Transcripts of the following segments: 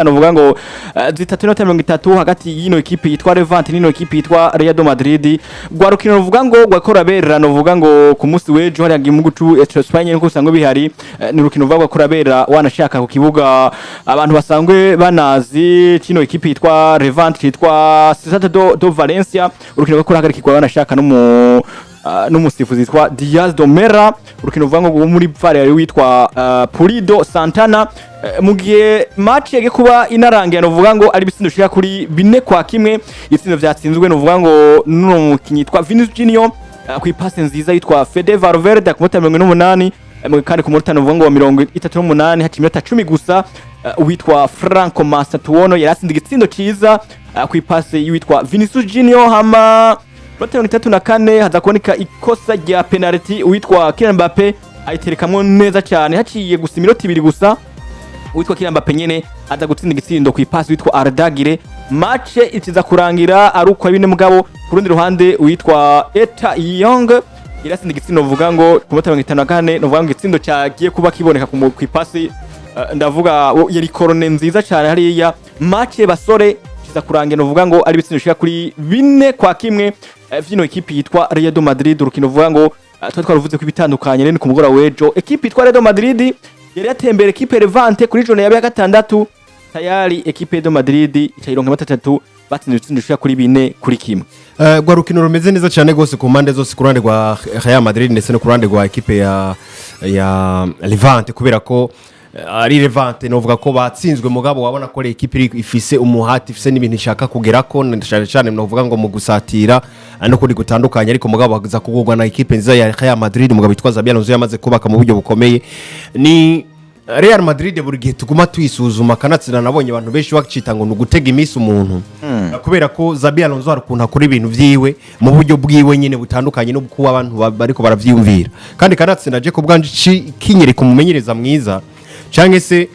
novuga ngo zitatu n'inota 30 hagati y'ino equipe yitwa Levant n'ino equipe yitwa Real Madrid gwa rukino novuga ngo gwakora berera novuga ngo ku munsi wejo hari agimugu cu Espagne nko usangwe bihari ni rukino vuga gwakora berera wanashaka ku kibuga abantu basangwe banazi kino equipe yitwa Levant yitwa Stade do Valencia urukino gwakora hagarikirwa wanashaka n'umusifuzi yitwa Diaz Domera urukino vuga ngo muri VAR witwa Pulido Santana mu gihe match yage kuba inarangiye novuga ngo ari bitsindo shika kuri 4-1 itsindo vyatsinzwe novuga ngo nuno mukinyi yitwa Vinicius Junior ku ipase nziza yitwa Fede Valverde ku munota 18 kandi ku munota novuga ngo 38 hati minota 10 gusa witwa Franco Masatuono yaratsinze igitsindo ciza ku ipase yitwa Vinicius Junior hama 34 haza kuboneka ikosa rya penalty witwa Kylian Mbappe ayiterekamwe neza cyane haciye gusa iminota 2 gusa witwa Kylian Mbappe nyene aza gutsinda igitsindo ku ipasi witwa Ardagire match ikiza kurangira ari uko bine mugabo ku rundi ruhande witwa Eta Young irasinda igitsindo vuga ngo ku munota 54 novuga ngo igitsindo cyagiye kuba kiboneka ku ipasi ndavuga yari korone nziza cyane hariya match basore kiza kurangira novuga ngo ari bitsindo shika kuri 4-1 vino equipe yitwa Real Madrid urukino vuga ngo twaruvuze ko ibitandukanye rene ku mugora wejo equipe yitwa Real Madrid yari yatembere equipe Levante kuri jone ya gatandatu tayari equipe de Madrid icayironka 3 batsinze ibitsindisha kuri 4-1 gwa rukino rumeze neza cyane gose ku mande zose ku ruhande rwa Real Madrid ndetse no ku ruhande rwa equipe ya Levante kubera ko ari Levante novuga ko batsinzwe mugabo wabona ko equipe ifise umuhati ifise n'ibintu ishaka kugerako cyane novuga ngo mu gusatira no kuri gutandukanye ariko mugabo bagiza kugurwa na equipe nziza ya Real Madrid mugabo bitwa Xabi Alonso yamaze kubaka mu buryo bukomeye ni Real Madrid buri gihe tuguma tuyisuzuma kanatsina nabonye abantu benshi bakicita ngo nugutega imisi umuntu kubera ko Xabi Alonso arukunda kuri ibintu vyiwe mu buryo bwiwe nyine butandukanye no kuba abantu bariko baravyumvira kandi kanatsina je ko bwanje kinyere kumumenyereza mwiza canke se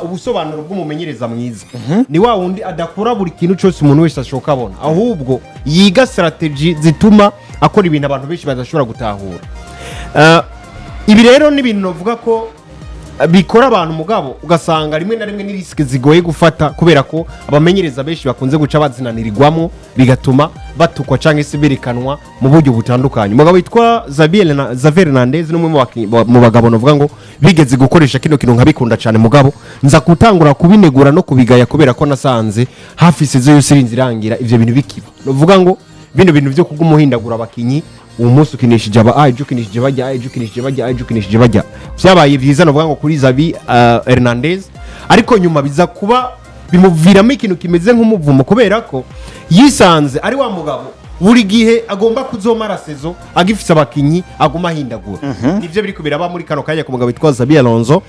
ubusobanuro bw'umumenyereza mwiza ni wa wundi adakura buri kintu cyose umuntu wese ashoka abona ahubwo yiga strategy zituma akora ibintu abantu benshi badashobora gutahura ibi rero ni ibintu novuga ko bikora abantu mugabo ugasanga rimwe na rimwe ni risk zigoye gufata kubera ko abamenyereza benshi bakunze guca bazinanirirwamo bigatuma batukwa canke se berekanwa mu buryo butandukanye mugabo witwa Xabi Hernandez no mu bagabo novuga ngo bigeze gukoresha kino kintu nkabikunda cyane mugabo nza kutangura kubinegura no kubigaya kubera ko nasanze hafi sezo yose irangira ivyo bintu bikiba novuga ngo bino bintu byo kugumuhindagura abakinyi umunsi ukinishije ukinishije bajya vyabaye vyiza novuga ngo kuri Xabi Hernandez ariko nyuma biza kuba bimuviramo ikintu kimeze nk'umuvumo kubera ko yisanze ari wa mugabo buri gihe agomba kuzomara sezo agifise abakinyi aguma hindagura nivyo biri kubiraba muri kano kanya ku mugabo witwa Xabi Alonso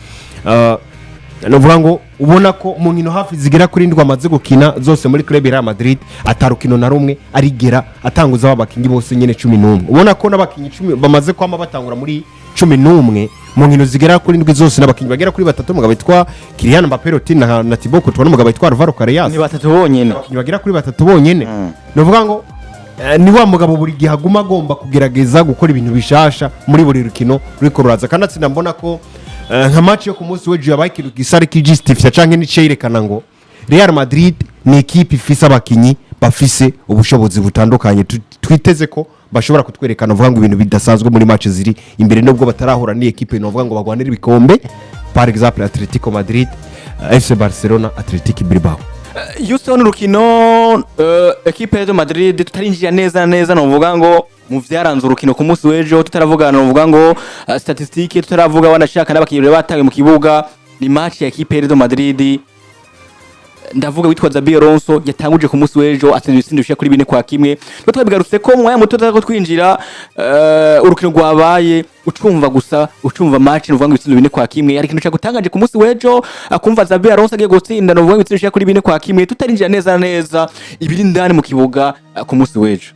novuga ngo ubona ko mu nkino hafi zigera kuri ndwa amaze gukina zose muri club Real Madrid atarukino na rumwe arigera atanguza abakinyi bose nyene 11 ubona ko n'abakinyi 10 bamaze kwama batangura muri 11 mu nkino zigera kuri ndwi zose n'abakinyi bagera kuri 3 mugabo witwa Kylian Mbappe na Thibaut Courtois n'umugabo witwa Alvaro Carreras ni 3 bonyene abakinyi bagera kuri 3 bonyene novuga ngo ni wa mugabo buri gihe aguma agomba kugerageza gukora ibintu bishasha muri buri rukino ruriko ruraza kandi atsinda mbona ko nka match yo ku munsi wejo yabaye ikintu gisari kijistifya canke ni yerekana ngo Real Madrid ni equipe ifise abakinyi bafise ubushobozi butandukanye twiteze ko bashobora kutwerekana uvuga ngo ibintu bidasanzwe muri match ziri imbere nubwo batarahura ni equipe no vuga ngo bagwanira ibikombe par exemple Atletico Madrid FC Barcelona Athletic Bilbao Houston rukino equipe ya Madrid tutarinjira neza no vuga ngo mu vyaranze urukino ku munsi wejo tutaravugana uvuga ngo statistique tutaravuga wanashaka n'abakinyi batangiye mu kibuga ni match ya equipe ya Madrid ndavuga witwa Xabi Alonso yatanguje ku munsi wejo atsinze ibitsindisha kuri 4-1 no twabigarutse ko mwaya muto ko twinjira urukino rwabaye ucumva match no vuga ngo ibitsindo 4-1 ari kintu cyo gutangaje ku munsi wejo akumva Xabi Alonso agiye gutsinda no vuga ngo ibitsindisha kuri 4-1 tutarinjira neza ibiri ndani mu kibuga ku munsi wejo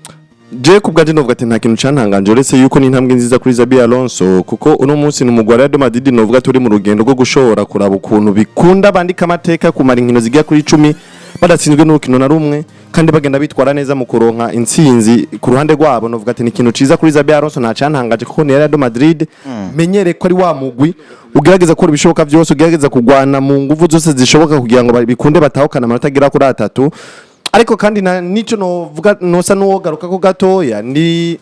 je kubgaje novuga ati nta kintu cantanganje uretse yuko ni intambwe nziza kuri Xabi Alonso kuko uno munsi n'umugwara de Madrid novuga turi mu rugendo rwo gushora kuraba ukuntu bikunda bandika amateka kumara inkino zigiye kuri 10 badatsinzwe n'urukino na rumwe kandi bagenda bitwara neza mu kuronka intsinzi ku ruhande rwabo novuga ati ni ikintu ciza kuri Xabi Alonso nta cantangaje kuko ni Real Madrid menyere ko ari wa mugwi ugerageza ko bishoboka byose ugerageza kugwana mu nguvu zose zishoboka kugira ngo bikunde batahukana amanota agira kuri atatu ariko kandi nico novuga nosa nuwogaruka ko gatoya ni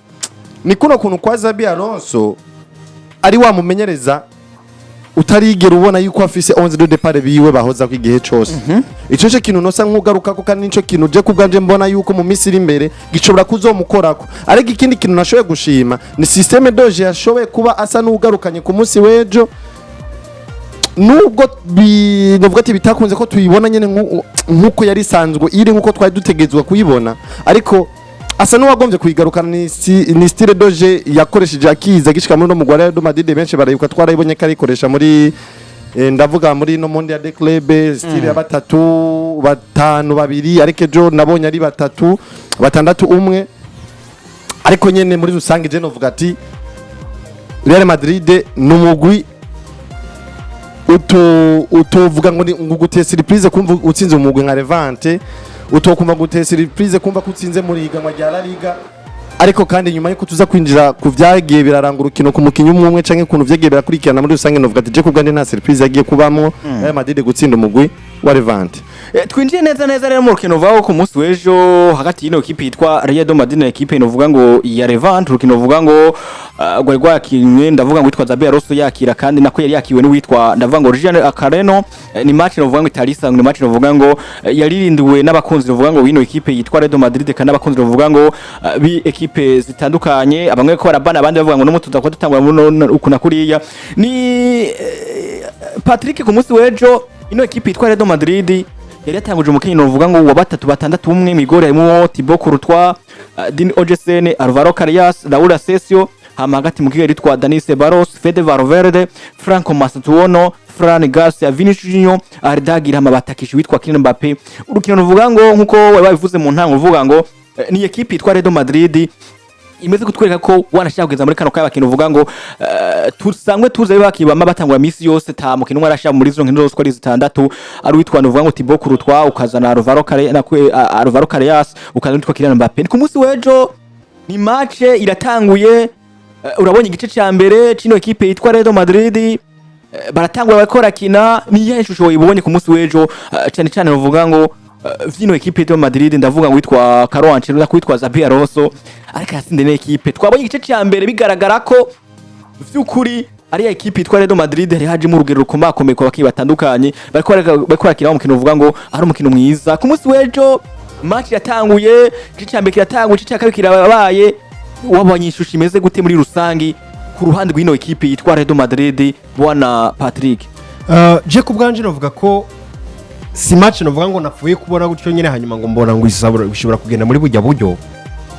kuno kuntu kwa Xabi Alonso ari wa mumenyereza utarigera ubona yuko afise 11 de départ biwe bahoza ku igihe cyose ico cyo kintu nosa nkugaruka ko kandi nico kintu je kubganje mbona yuko mu misiri imbere gishobora kuzomukorako ariko ikindi kintu nashoboye gushima ni systeme doje yashoboye kuba asa n'ugarukanye ku munsi wejo nubwo novuga ati bitakunze ko tuyibona nyene nkuko yari sanzwe iri nkuko twari dutegezwa kuyibona ariko asa n'uwagombye kuyigarukana ni style doje yakoresheje akiza gishika muri no mugwara do Madrid benshi barayuka twarayibonye ko arikoresha muri ndavuga muri no monde ya de club style ya batatu batanu babiri ariko ejo nabonye ari batatu batandatu umwe ariko nyene muri rusange je novuga ati Real Madrid numugwi utovuga ngo nguguteye surprise kumva utsinze umugwi nka Levante utokumva guteye surprise kumva ko utsinze muri higanwa rya La Liga ariko kandi nyuma yuko tuza kwinjira ku vyagiye biraranga urukino ku mukinyi umwe canke kuntu vyagiye birakurikirana muri rusange novuga ati je kubgande nta surprise yagiye kubamwo Real Madrid gutsinda umugwi wa Levante twinjiye neza rero mu rukino vaho ku munsi w'ejo hagati y'ino equipe yitwa Real Madrid na equipe novuga ngo ya Levante urukino vuga ngo gwari gwakinwe ndavuga ngo witwa Xabi Alonso yakira kandi nako yari yakiwe n'uwitwa ndavuga ngo Gian Akareno ni match novuga ngo itarisa ni match novuga ngo yaririndiwe n'abakunzi novuga ngo w'ino equipe yitwa Real Madrid kandi abakunzi novuga ngo bi equipe zitandukanye abamwe ko barabana abandi bavuga ngo no mutuza ko dutangwa uku nakuriya ni Patrick ku munsi w'ejo ino equipe yitwa Real Madrid yari yatanguje umukino uvuga ngo wa batatu batandatu umwe migore harimo Thibaut Courtois Dini Ogesene Alvaro Carreras Raúl Asensio hama hagati mu kigero yitwa Dani Ceballos Fede Valverde Franco Mastuono Fran Garcia Vinicius Junior Ardagira hama batakisha witwa Kylian Mbappé urukino uvuga ngo nkuko babivuze mu ntango uvuga ngo ni equipe yitwa Real Madrid imeze kutwereka ko wanashaka kugeza muri kano kaya kintu uvuga ngo tusangwe tuze bakibama batangura misi yose ta mukino arashaka muri zo nkino zose ko ari zitandatu ari witwa uvuga ngo Thibaut Courtois ukazana Alvaro Carreras ukazana witwa Kylian Mbappé ku munsi w'ejo ni match iratanguye urabonye igice cya mbere cino equipe yitwa Real Madrid baratangura bakora kina ni yashusho wibonye ku munsi w'ejo cyane uvuga ngo vino equipe de Madrid ndavuga ngo witwa Carlo Ancelotti kwitwa Xabi Alonso ariko yasinde ne equipe twabonye igice cya mbere bigaragara ko vyukuri ari ya equipe yitwa Real Madrid hari haje mu rugero rukomakomeye kwa bakiyi batandukanye bakora kina umukino uvuga ngo ari umukino mwiza ku munsi w'ejo match yatanguye igice cya mbere kiratanguye igice cya kabiri kirabaye wabonye ishusho imeze gute muri rusangi ku ruhande rw'ino equipe yitwa Real Madrid bwana Patrick je kubganje novuga ko si match novuga ngo napfuye kubona gutyo nyine hanyuma ngo mbona ngo ishobora kugenda muri bujya buryo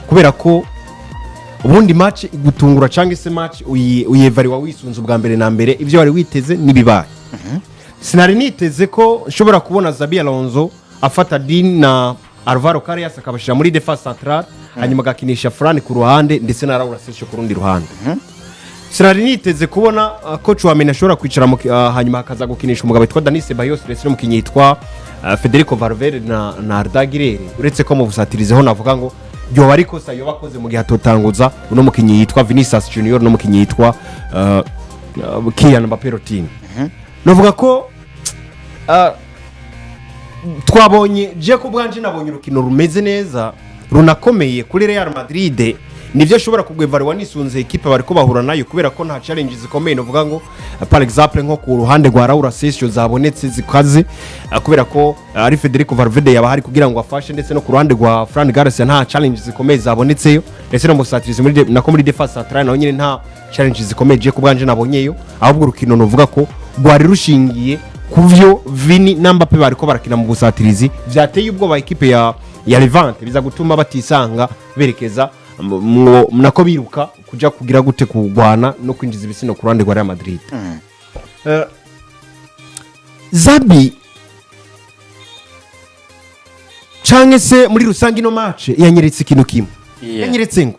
kubera ko ubundi match igutungura cyangwa se match uyevari wa wisunze ubwa mbere na mbere ivyo wari witeze nibibaye sinari niteze ko nshobora kubona Xabi Alonso afata Din na Alvaro Carreras akabashira muri defense centrale hanyuma gakinisha Fran ku ruhande ndetse na Raúl Asensio ku rundi ruhande sinari niteze kubona coach wa Mena ashobora kwicara hanyuma hakaza gukinisha umugabo witwa Dani Ceballos ndetse n'umukinyi yitwa Federico Valverde na Ardagira uretse ko mu busatirizeho navuga ngo byo bari kosa yo bakoze mu gihe atotanguza uno mukinyi yitwa Vinicius Junior no mukinyi yitwa Kylian Mbappé navuga ko twabonye je ko bwanje nabonye urukino rumeze neza runakomeye kuri Real Madrid nivyo ashobora kugwevarwa nisunze equipe bariko bahura nayo kubera ko nta challenges zikomeye novuga ngo par exemple nko ku ruhande rwa Raúl Asensio zabonetse zikaze kubera ko ari Federico Valverde yaba hari kugira ngo afashe ndetse no ku ruhande rwa Fran Garcia nta challenges zikomeye zabonetseyo ndetse no musatirize muri nako muri defense centrale naho nyine nta challenges zikomeye je kubganje nabonyeyo ahubwo urukino novuga ko rwari rushingiye kuvyo Vini na Mbappé bariko barakina mu busatirizi vyateye ubwo ba equipe ya Levante biza gutuma batisanga berekeza nako biruka kuja kugira gute kugwana no kwinjiza ibisino ku ruhande rwa Real Madrid Xabi canke se muri rusangi no match yanyeretse ikintu kimwe yanyeretse ngo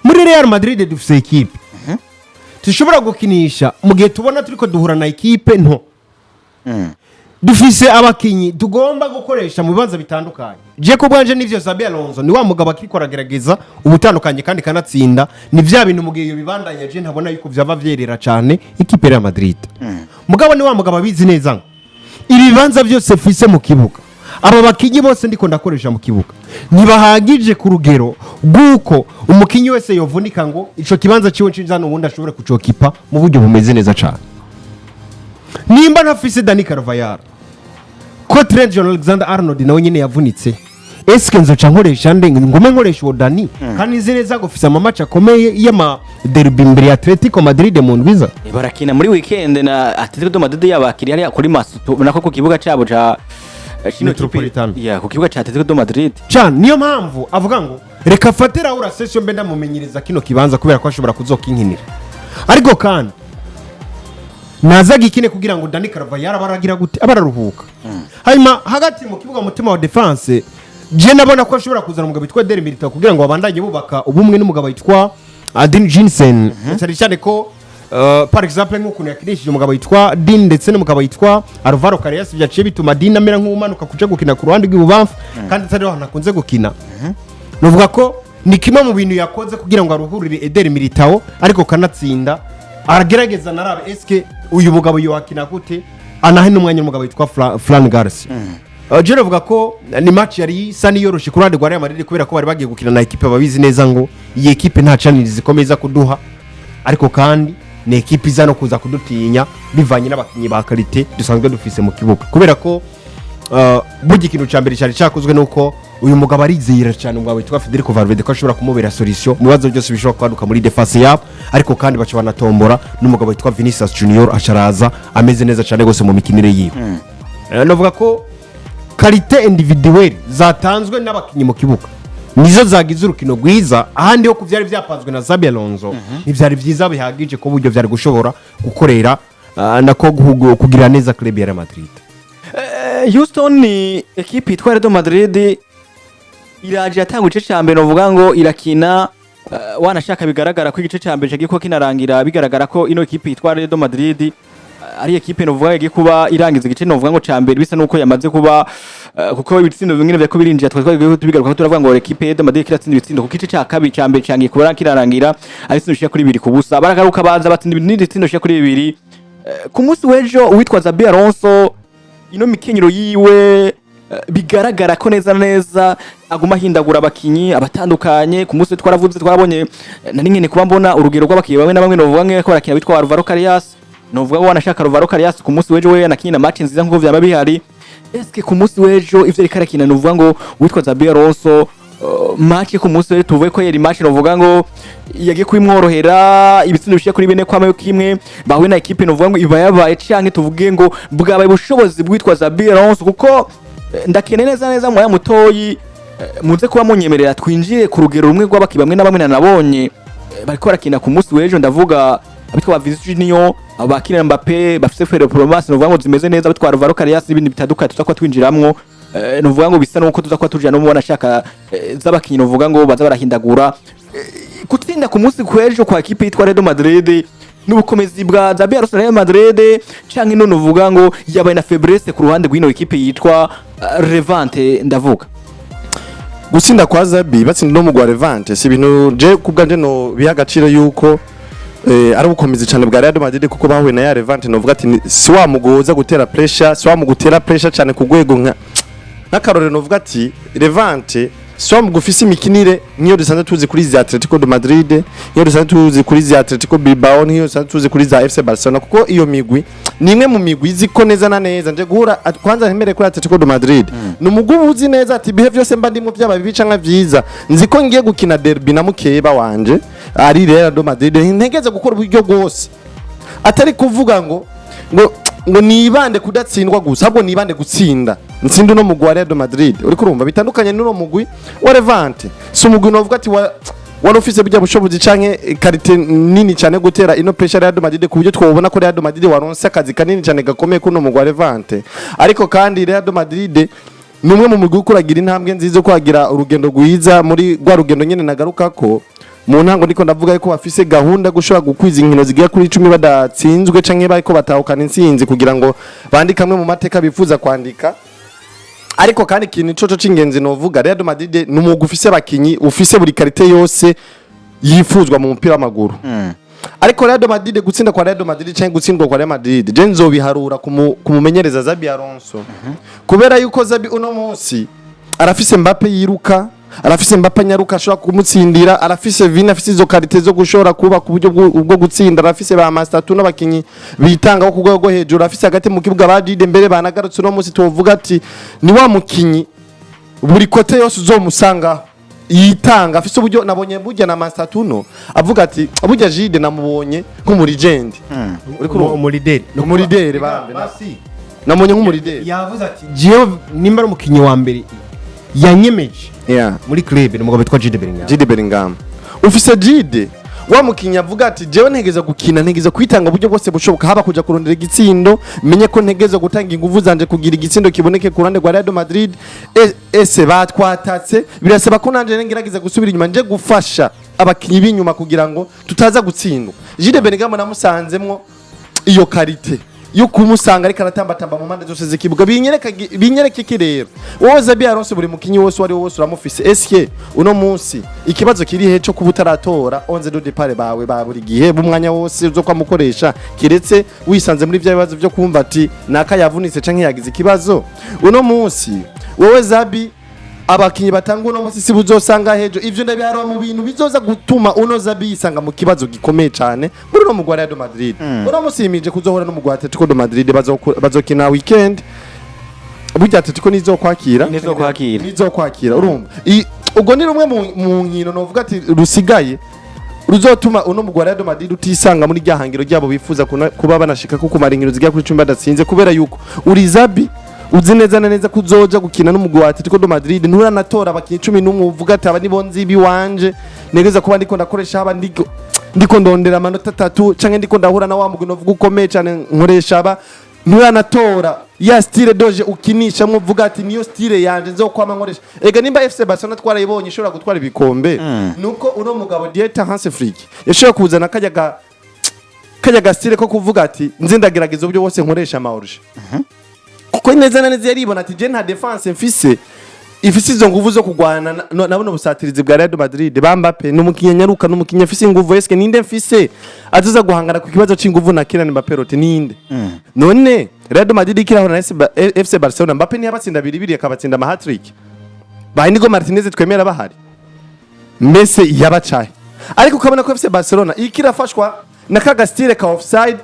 muri Real Madrid dufise equipe tushobora gukinisha mu gihe tubona turiko duhura na equipe nto dufise abakinyi tugomba gukoresha mu bibanza bitandukanye. Je ko bwanje nivyo Xabi Alonso ni wa mugabo akiko aragerageza ubutandukanye kandi kanatsinda, ni vya bintu mugiye yo bibandanya je ntabona yuko vyava vyerera cyane ikipe ya Madrid. Mugabo ni wa mugabo abizi neza ngo ibibanza byose fise mu kibuga, aba bakinyi bose ndiko ndakoresha mu kibuga ntibahagije ku rugero guko umukinyi wese yovunika ngo ico kibanza ciwe cinjana ubundi ashobore kucokipa mu buryo bumeze neza cyane. Nimba ntafise Dani Carvajal ko Trent Alexander-Arnold nawe nyene yavunitse, eske nzoca nkoresha nde ngume nkoresha uwo Dani kandi nzi neza ko fise amamatch akomeye y'ama derby imbere ya Atletico Madrid mu ndwiza barakina muri weekend na Atletico Madrid y'abakiri hariya kuri Masuto nako ku kibuga cabo ca Metropolitano ku kibuga ca Atletico Madrid cyane. Niyo mpamvu avuga ngo reka fatira ura session mbe ndamumenyereza kino kibanza kubera ko ashobora kuzokinkinira, ariko kandi nazaga ikine kugira ngo Dani Carvajal abaragira gute abararuhuka. Hanyuma hagati mu kibuga mutima wa defense je nabona ko ashobora kuzana umugabo witwa Der Militao kugira ngo babandanye bubaka ubumwe n'umugabo witwa Adin Jensen. Cyane ko par exemple nk'ukuntu yakinishije umugabo witwa Din ndetse n'umugabo witwa Alvaro Carreras byaciye bituma Din amera nk'umanuka kuja gukina ku ruhande rw'ibubamfu kandi atari aho nakunze gukina. Novuga ko ni kimwe mu bintu yakoze kugira ngo aruhurire Eder Militao ariko kanatsinda aragerageza narabe eske uyu mugabo yohakina gute anahe n'umwanya umugabo witwa Fran Garcia. Je navuga ko ni match yari isa niyoroshe ku ruhande rwa Real Madrid kubera ko bari bagiye gukina na equipe babizi neza ngo iyi equipe nta challenge zikomeza kuduha, ariko kandi ni equipe iza no kuza kudutinya bivanye n'abakinyi ba qualité dusanzwe dufise mu kibuga kubera ko burya ikintu cya mbere cyari cyakozwe nuko uyu mugabo arizera cyane umugabo witwa Federico Valverde ko ashobora kumubera solution mu bibazo byose bishobora kwaduka muri defense yabo, ariko kandi baca banatombora n'umugabo witwa Vinicius Junior asharaza ameze neza cyane gose mu mikinire yiwe. Navuga ko qualité individuelle zatanzwe n'abakinyi mu kibuga nizo zagize urukino rwiza, ahandi ho kuvyari byapanzwe na Xabi Alonso ntivyari vyiza bihagije ko buryo vyari gushobora gukorera nako kugira neza club ya Real Madrid. Houston ni ekipe itwara Real Madrid iraje yatanga igice cya mbere novuga ngo irakina wanashaka bigaragara ko igice cya mbere cyagiye ko kinarangira bigaragara ko ino ekipe itwara Real Madrid ari ekipe novuga yagiye kuba irangiza igice novuga ngo cya mbere bisa nuko yamaze kuba kuko ibitsindo bimwe byako birinjira twagiye tubigaruka turavuga ngo ekipe ya Real Madrid kiratsinda ibitsindo ku gice cya kabiri cya mbere cyangiye kuba kirarangira ari sinushiye kuri 2 kubusa baragaruka baza batsinda ibitsindo shiye kuri 2 ku munsi w'ejo uwitwa Xabi Alonso ino mikenyero yiwe bigaragara ko neza aguma hindagura abakinyi abatandukanye. Ku munsi twaravuze twarabonye nari nkene kuba mbona urugero rw'abakinyi bamwe na bamwe novuga ngo barakina bitwa Alvaro Carreras novuga ngo wanashaka Alvaro Carreras ku munsi w'ejo we yanakinye na match nziza nkuko vyaba bihari. Eske ku munsi w'ejo ivyo reka rakina novuga ngo witwa Xabi Alonso match ku munsi w'ejo tuvuye ko yari match novuga ngo yagiye kubimworohera ibitsindo bishiye kuri 4 kwamayo kimwe bahuye na equipe novuga ngo iba yabaye canke tuvuge ngo bwabaye bushobozi bwitwa Xabi Alonso kuko ndakene neza mu ya mutoyi muze kuba munyemerera twinjire ku rugero rumwe rw'abaki bamwe na bamwe nabonye bariko barakina ku munsi w'ejo ndavuga abitwa Bizomwerera abakina Mbappe bafise fere promesse novuga ngo zimeze neza bitwara Alvaro Carreras ibindi bitaduka tuzakwa twinjiramwo novuga ngo bisa nuko tuzakwa tujya no mubona shaka z'abakinyi novuga ngo baza barahindagura gutsinda ku munsi kw'ejo kwa equipe yitwa Real Madrid n'ubukomezi bwa Xabi Alonso Real Madrid canke none uvuga ngo yabaye na faiblesse ku ruhande rw'ino equipe yitwa Levante ndavuga gutsinda kwa Xabi batsinda no mu gwa Levante si ibintu je kubganje no bihagaciro yuko ari ubukomezi cyane bwa Real Madrid kuko bahuye na ya Levante novuga ati si wa mugoza gutera pressure si wa mugutera pressure cyane ku rwego nk'akarore novuga ati Levante so mugufise imikinire niyo dusanzwe tuzi kuri za Atletico de Madrid niyo dusanzwe tuzi kuri za Atletico Bilbao niyo dusanzwe tuzi kuri za FC Barcelona kuko iyo migwi ni imwe mu migwi ziko neza na neza nje guhura kwanza hemere kuri Atletico de Madrid numugubu uzi neza ati bihe byose mba ndimo byaba bibica nka vyiza nziko ngiye gukina derby na mukeba wanje ari Real de Madrid ntegeze gukora uburyo bwose atari kuvuga ngo nibande kudatsindwa gusa ahubwo nibande gutsinda ntsindu no mugwa Real de Madrid uri kurumva bitandukanye n'uno mugwi wa Levante so mugwi novuga ati wari ufise bijya bushobozi canke karite nini cyane gutera ino pressure Real de Madrid ku buryo twobona ko Real de Madrid waronse akazi kanini cyane gakomeye kuno mugwi wa Levante, ariko kandi Real de Madrid numwe mu mugwi ukuragira intambwe nziza kwagira urugendo rwiza muri gwa rugendo nyene nagaruka ko mu ntango ndiko ndavuga yuko bafise gahunda gushobora gukwiza inkino zigira kuri 10 badatsinzwe canke bariko batahukana intsinzi kugira ngo bandike amwe mu mateka bifuza kwandika. Ariko kandi ikintu coco c'ingenzi novuga Real Madrid n'umugwi ufise abakinyi ufise buri karite yose yifuzwa mu mupira w'amaguru. Ariko Real Madrid gutsinda kwa Real Madrid canke gutsindwa kwa Real Madrid je nzobiharura kumumenyereza Xabi Alonso. Kubera yuko Xabi uno munsi arafise Mbappe yiruka, arafise Mbappe nyaruka ashobora kumutsindira, arafise Vini afise izo karite zo gushora kuba ku buryo bwo gutsinda, arafise ba atatu n'abakinyi bitanga ku rwego hejuru, arafise hagati mu kibuga badide mbere banagarutse no munsi tuvuga ati ni wa mukinyi buri kote yose uzomusanga yitanga, afise uburyo nabonye burya na atatu no avuga ati burya Jide namubonye nk'umuligend umurideri bambe namubonye nk'umurideri yavuze ati jewe nimba ari umukinyi wa mbere yanyemeje muri club n'umugabo witwa Jide Bellingham ufise Jide wa mukinya avuga ati jewe ntegeza gukina, ntegeza kwitanga buryo bwose bushoboka, haba kuja kurondera igitsindo, menye ko ntegeza gutanga ingufu zanje kugira igitsindo kiboneke ku ruhande rwa Real Madrid. Ese batwatatse birasaba ko nanje ngerageza gusubira inyuma nje gufasha abakinyi b'inyuma kugira ngo tutaza gutsindwa. Jide Bellingham namusanzemwo iyo karite yo kumusanga ariko aratambatamba mu mpande zose zikibuga binyereka iki rero wowe Xabi Alonso buri mukinyi wose wari wose uramufise. Eske uno munsi ikibazo kiri he cyo kubutaratora 11 de départ bawe ba buri gihe bumwanya wose uzo kwamukoresha kiretse wisanze muri bya bibazo byo kumva ati naka yavunitse canke yagize ikibazo. Uno munsi wowe Xabi abakinyi batanga uno munsi sibuzosanga hejo, ivyo ndabiharo mu bintu bizoza gutuma uno Xabi yisanga mu kibazo gikomeye cyane muri no mugwa Real Madrid. Uno munsi yimije kuzohora no mugwa Atletico de Madrid bazokina weekend, burya Atletico nizo kwakira urumva ubwo ni rumwe mu nkino novuga ati rusigaye ruzotuma uno mugwa Real Madrid utisanga muri ryahangiro ryabo bifuza kuba banashika ko kumara inkino zigira kuri 10 badatsinze, kubera yuko uri Xabi uzi neza na neza kuzoja gukina n'umugwi wa Atletico de Madrid nturanatora abakinyi 11 uvuga ati aba ni bonzi biwanje negeza kuba ndiko ndakoresha aba ndiko ndondera amanota 3 canke ndiko ndahura na wa mugwi novuga ukomeye cyane nkoresha aba nturanatora ya style doje ukinisha mwo vuga ati niyo style yanje nzokwama nkoresha. Ega nimba FC Barcelona twarayibonye ishobora gutwara ibikombe nuko uno mugabo Dieter Hans Flick yashobora kuzana kajya style ko kuvuga ati nzi ndagerageza uburyo bose nkoresha amaorje kuko neza na neza yaribona ati je nta defense mfise ifise izo nguvu zo kugwana nabona busatirizi bwa Real Madrid Mbappe n'umukinya nyaruka n'umukinya afise inguvu. Eske ninde mfise azuza guhangana ku kibazo c'inguvu na Kylian Mbappe rote ninde? None Real Madrid kirahora na FC Barcelona Mbappe ni yabatsinda 2-2 akabatsinda ama hat-trick ba Inigo Martinez twemera bahari Messi yabacaye, ariko ukabona ko FC Barcelona ikirafashwa na kaga style ka offside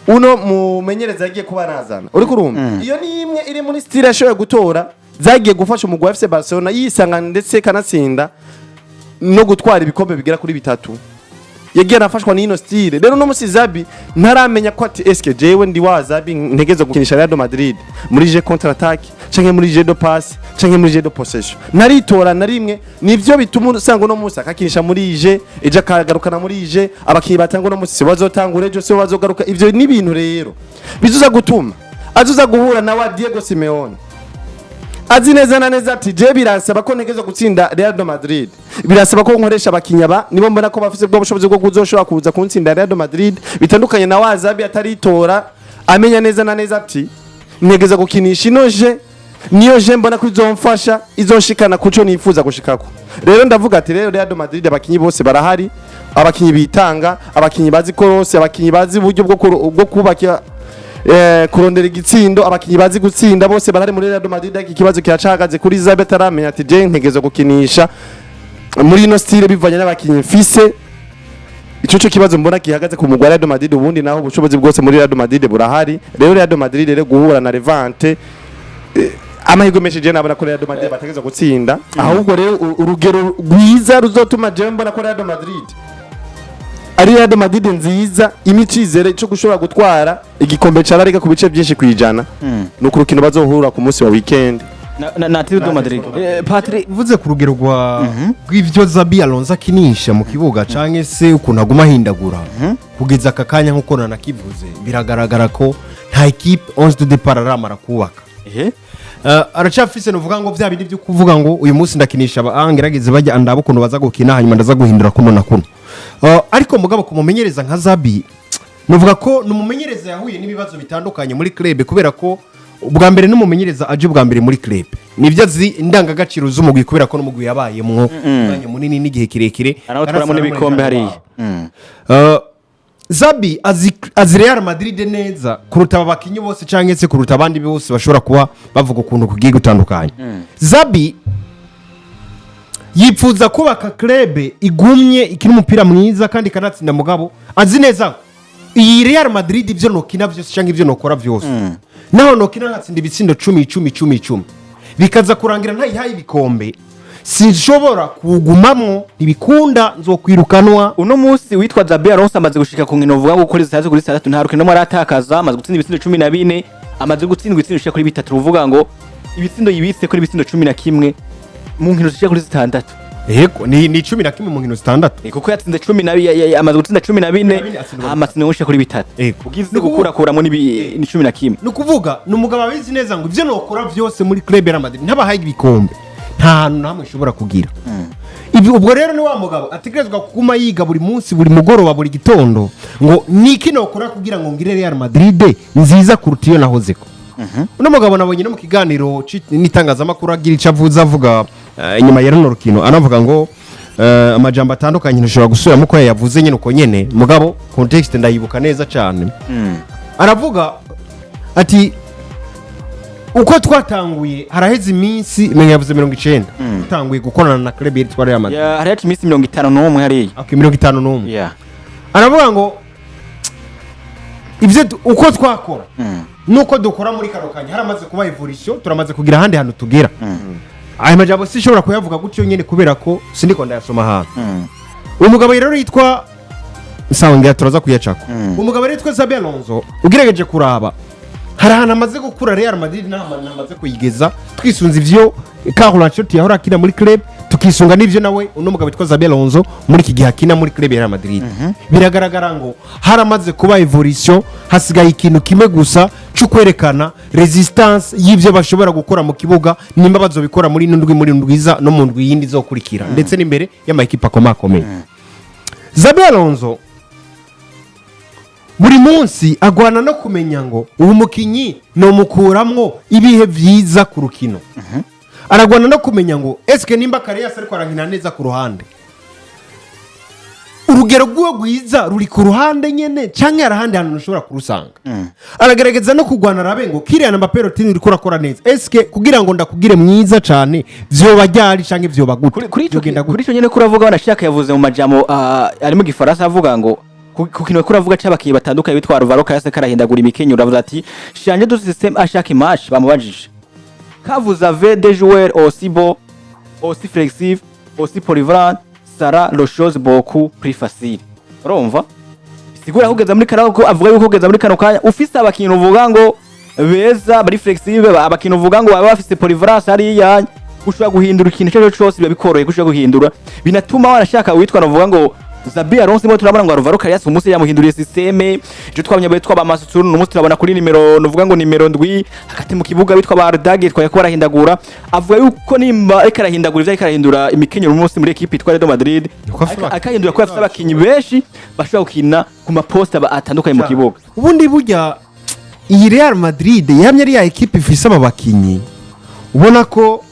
uno mumenyereza yagiye kuba nazana uri kurumva. Iyo ni imwe iri muri style yashoye gutora zagiye gufasha umugwi wa FC Barcelona yisanga ndetse kanatsinda no gutwara ibikombe bigera kuri 3 yagiye arafashwa n'ino style. Rero no musi Xabi ntaramenya ko ati eske jewe ndi wa Xabi ntegeza gukinisha Real Madrid muri je contre attaque canke muri je de passe canke muri je de possession naritora na rimwe nivyo bituma usanga no musi akakinisha muri je eja kagarukana muri je abakiyi batanga no musi bazotangura ejo se bazogaruka. Ivyo ni ibintu rero bizuza gutuma azuza guhura na wa Diego Simeone azi neza na neza ati je birasaba ko ntegeza gutsinda Real Madrid, birasaba ko nkoresha abakinyaba nibo mbona ko bafite bwo bushobozi bwo kuzoshobora kuza kuntsinda Real Madrid, bitandukanye na wa Xabi ataritora amenya neza na neza ati ntegeza gukinisha inoje niyo je mbona ko izomfasha izonshikana kuco nifuza gushikako. Rero ndavuga ati rero Real Madrid abakinyi bose barahari, abakinyi bitanga, abakinyi bazi korose, abakinyi bazi uburyo bwo kubaka kurondera igitsindo, abakinyi bazi gutsinda bose barari muri Real Madrid. Ikibazo kiracagaze kuri Xabi ataramenya ati je ntegeza gukinisha muri no style bivanye n'abakinyi mfise. Ico kibazo mbona gihagaze ku mugwa Real Madrid, ubundi naho ubushobozi bwose muri Real Madrid burahari. Rero Real Madrid rero guhura na Levante amahirwe menshi je nabona ko Real Madrid bategeza gutsinda, ahubwo rero urugero rwiza ruzotuma je mbona ko Real Madrid ari Real Madrid nziza imicizere cyo gushobora gutwara igikombe cyararika ku bice byinshi kwijana no ku rukino bazohura ku munsi wa weekend na Atletico Madrid. Patrick vuze ku rugero rw'ivyo Xabi Alonso akinisha mu kibuga canke se ukuntu aguma hindagura kugeza akakanya nkuko nanakivuze biragaragara ko nta equipe 11 de départ aramara kubaka. aracafise nuvuga ngo bya bindi byo kuvuga ngo uyu munsi ndakinisha ngerageze bajya ndabo ukuntu baza gukina hanyuma ndaza guhindura kuno na kuno ariko mugabo kumumenyereza nka Xabi nuvuga ko numumenyereza yahuye n'ibibazo bitandukanye muri club kubera ko ubwa mbere numumenyereza aje ubwa mbere muri club nivyo azi indangagaciro z'umugwi kubera ko n'umugwi yabayemwo umwanya munini n'igihe kirekire aratwaramo n'ibikombe hariya Xabi azi Real Madrid neza kuruta abakinyi bose canke se kuruta abandi bose bashobora kuba bavuga ukuntu kugiye gutandukanye Xabi yipfuza kubaka club igumye ikina umupira mwiza kandi kanatsinda mugabo azi neza iyi Real Madrid ivyo nokina vyose canke ivyo nokora vyose naho nokina ngatsinda ibitsindo 10 bikaza kurangira ntayihaye ibikombe sinshobora kugumamwo ibikunda nzokwirukanwa uno munsi witwa Xabi Alonso amaze gushika ku nkino vuga ngo kuri 6 nta rukino aratakaza amaze gutsinda ibitsindo 14 amaze gutsindwa ibitsindo bishika kuri 3 uvuga ngo ibitsindo yibitse kuri ibitsindo 11 mu nkino zishika kuri 6 Ego ni 11 mu nkino 6 kuko yatsinze 12 amaze gutsinda 14 amatsinda gushika kuri 3 ugize gukurakuramo ni 11 nukuvuga numugabo abizi neza ngo ivyo nokora vyose muri club ya Madrid ntabahaye ibikombe nta hantu namwe ushobora kugira ubwo rero ni wa mugabo ategerezwa kuguma yiga buri munsi buri mugoroba buri gitondo ngo niki nokora kugira ngo ngire Real Madrid nziza kuruta iyo nahozeko uno mugabo nabonye no mu kiganiro n'itangazamakuru agira ico avuza avuga inyuma ya runo rukino anavuga ngo amajambo atandukanye ntushobora gusubiramo ko yavuze nyine uko nyene mugabo context ndayibuka neza cyane aravuga ati uko twatanguye haraheze iminsi yavuze 90 tutanguye gukorana na club yitwa Real Madrid haraheze iminsi 51 hariya 51 aravuga ngo ivyo uko twakora nuko dukora muri kano kanya haramaze kuba evolution turamaze kugira handi hantu tugera aya majambo sishobora kuyavuga gutyo nyene kubera ko sindiko ndayasoma hantu umugabo rero yitwa Sawanga turaza kuyacako umugabo rero yitwa Xabi Alonso ugerageje kuraba harahana amaze gukura Real Madrid n'amana amaze kuyigeza twisunze ivyo Carlo Ancelotti yahora akina muri club tukisunga n'ivyo nawe uno mugabo yitwa Xabi Alonso muri iki gihe akina muri club ya Real Madrid biragaragara ngo haramaze kuba evolution hasigaye ikintu kimwe gusa cyo kwerekana resistance y'ivyo bashobora gukora mu kibuga nimba bazobikora muri ndwiza no mu ndwi yindi zokurikira ndetse n'imbere y'amakipe akomakomeye Xabi Alonso buri munsi agwana no kumenya ngo uwo mukinyi no mukuramwo ibihe vyiza ku rukino aragwana no kumenya ngo eske nimba Kariya ariko arankina neza ku ruhande urugero rwo gwiza ruri ku ruhande nyene canke arahandi hantu ushobora kurusanga aragerageza no kugwana rabe ngo Kylian Mbappé rutini riko rakora neza eske kugira ngo ndakugire mwiza cane vyoba ryari canke vyoba gute kuri ico nyene kuravuga banashaka yavuze mu majambo ari mu gifaransa avuga ngo kukino kuravuga c'abakiye batandukanye bitwara Varo kayase karahindagura imikenyo uravuga ati chanje du système à chaque match bamubajije ka vous avez des joueurs aussi beaux aussi flexibles aussi polyvalents sera le chose beaucoup plus facile urumva sigura kugeza muri kano ko avuga yuko kugeza muri kano kanya ufise abakintu uvuga ngo beza bari flexible abakintu uvuga ngo baba bafise polyvalence ari yanya ushobora guhindura ikintu cyo cyose biba bikoroye gushobora guhindura binatuma wanashaka witwa navuga ngo Xabi Alonso mo turabona ngo Varo Kariya umunsi yamuhinduriye systeme je twabanye bitwa ba Masuturu umunsi turabona kuri nimero nuvuga ngo nimero ndwi hagati mu kibuga bitwa ba Ardage twaye ko barahindagura avuga yuko nimba ikarahindagura ivyo ikarahindura imikenyo umunsi muri equipe itwa Real Madrid akahindura ko afite abakinyi benshi bashobora gukina ku maposta atandukanye mu kibuga ubundi burya iyi Real Madrid yamye ari ya equipe ifise abakinyi ubona ko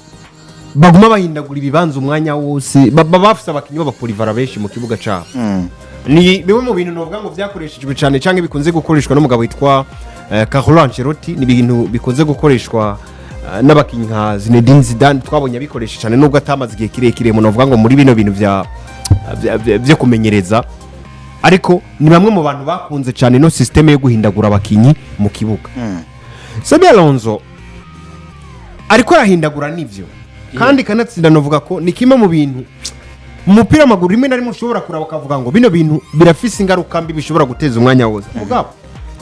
baguma bahindagura ibibanza umwanya wose bafise abakinyi b'abapolivara benshi mu kibuga cabo ni bimwe mu bintu novuga ngo vyakoreshejwe cyane canke bikunze gukoreshwa n'umugabo witwa Carlo Ancelotti ni ibintu bikunze gukoreshwa n'abakinyi nka Zinedine Zidane twabonye abikoresha cyane nubwo atamaze igihe kirekire mu novuga ngo muri bino bintu vyo kumenyereza ariko ni bamwe mu bantu bakunze cyane no systeme yo guhindagura abakinyi mu kibuga Xabi Alonso ariko arahindagura nivyo kandi kanatsinda novuga ko ni kimwe mu bintu umupira w'amaguru rimwe na rimwe ushobora kuraba ukavuga ngo bino bintu birafise ingaruka mbi bishobora guteza umwanya wose mugabo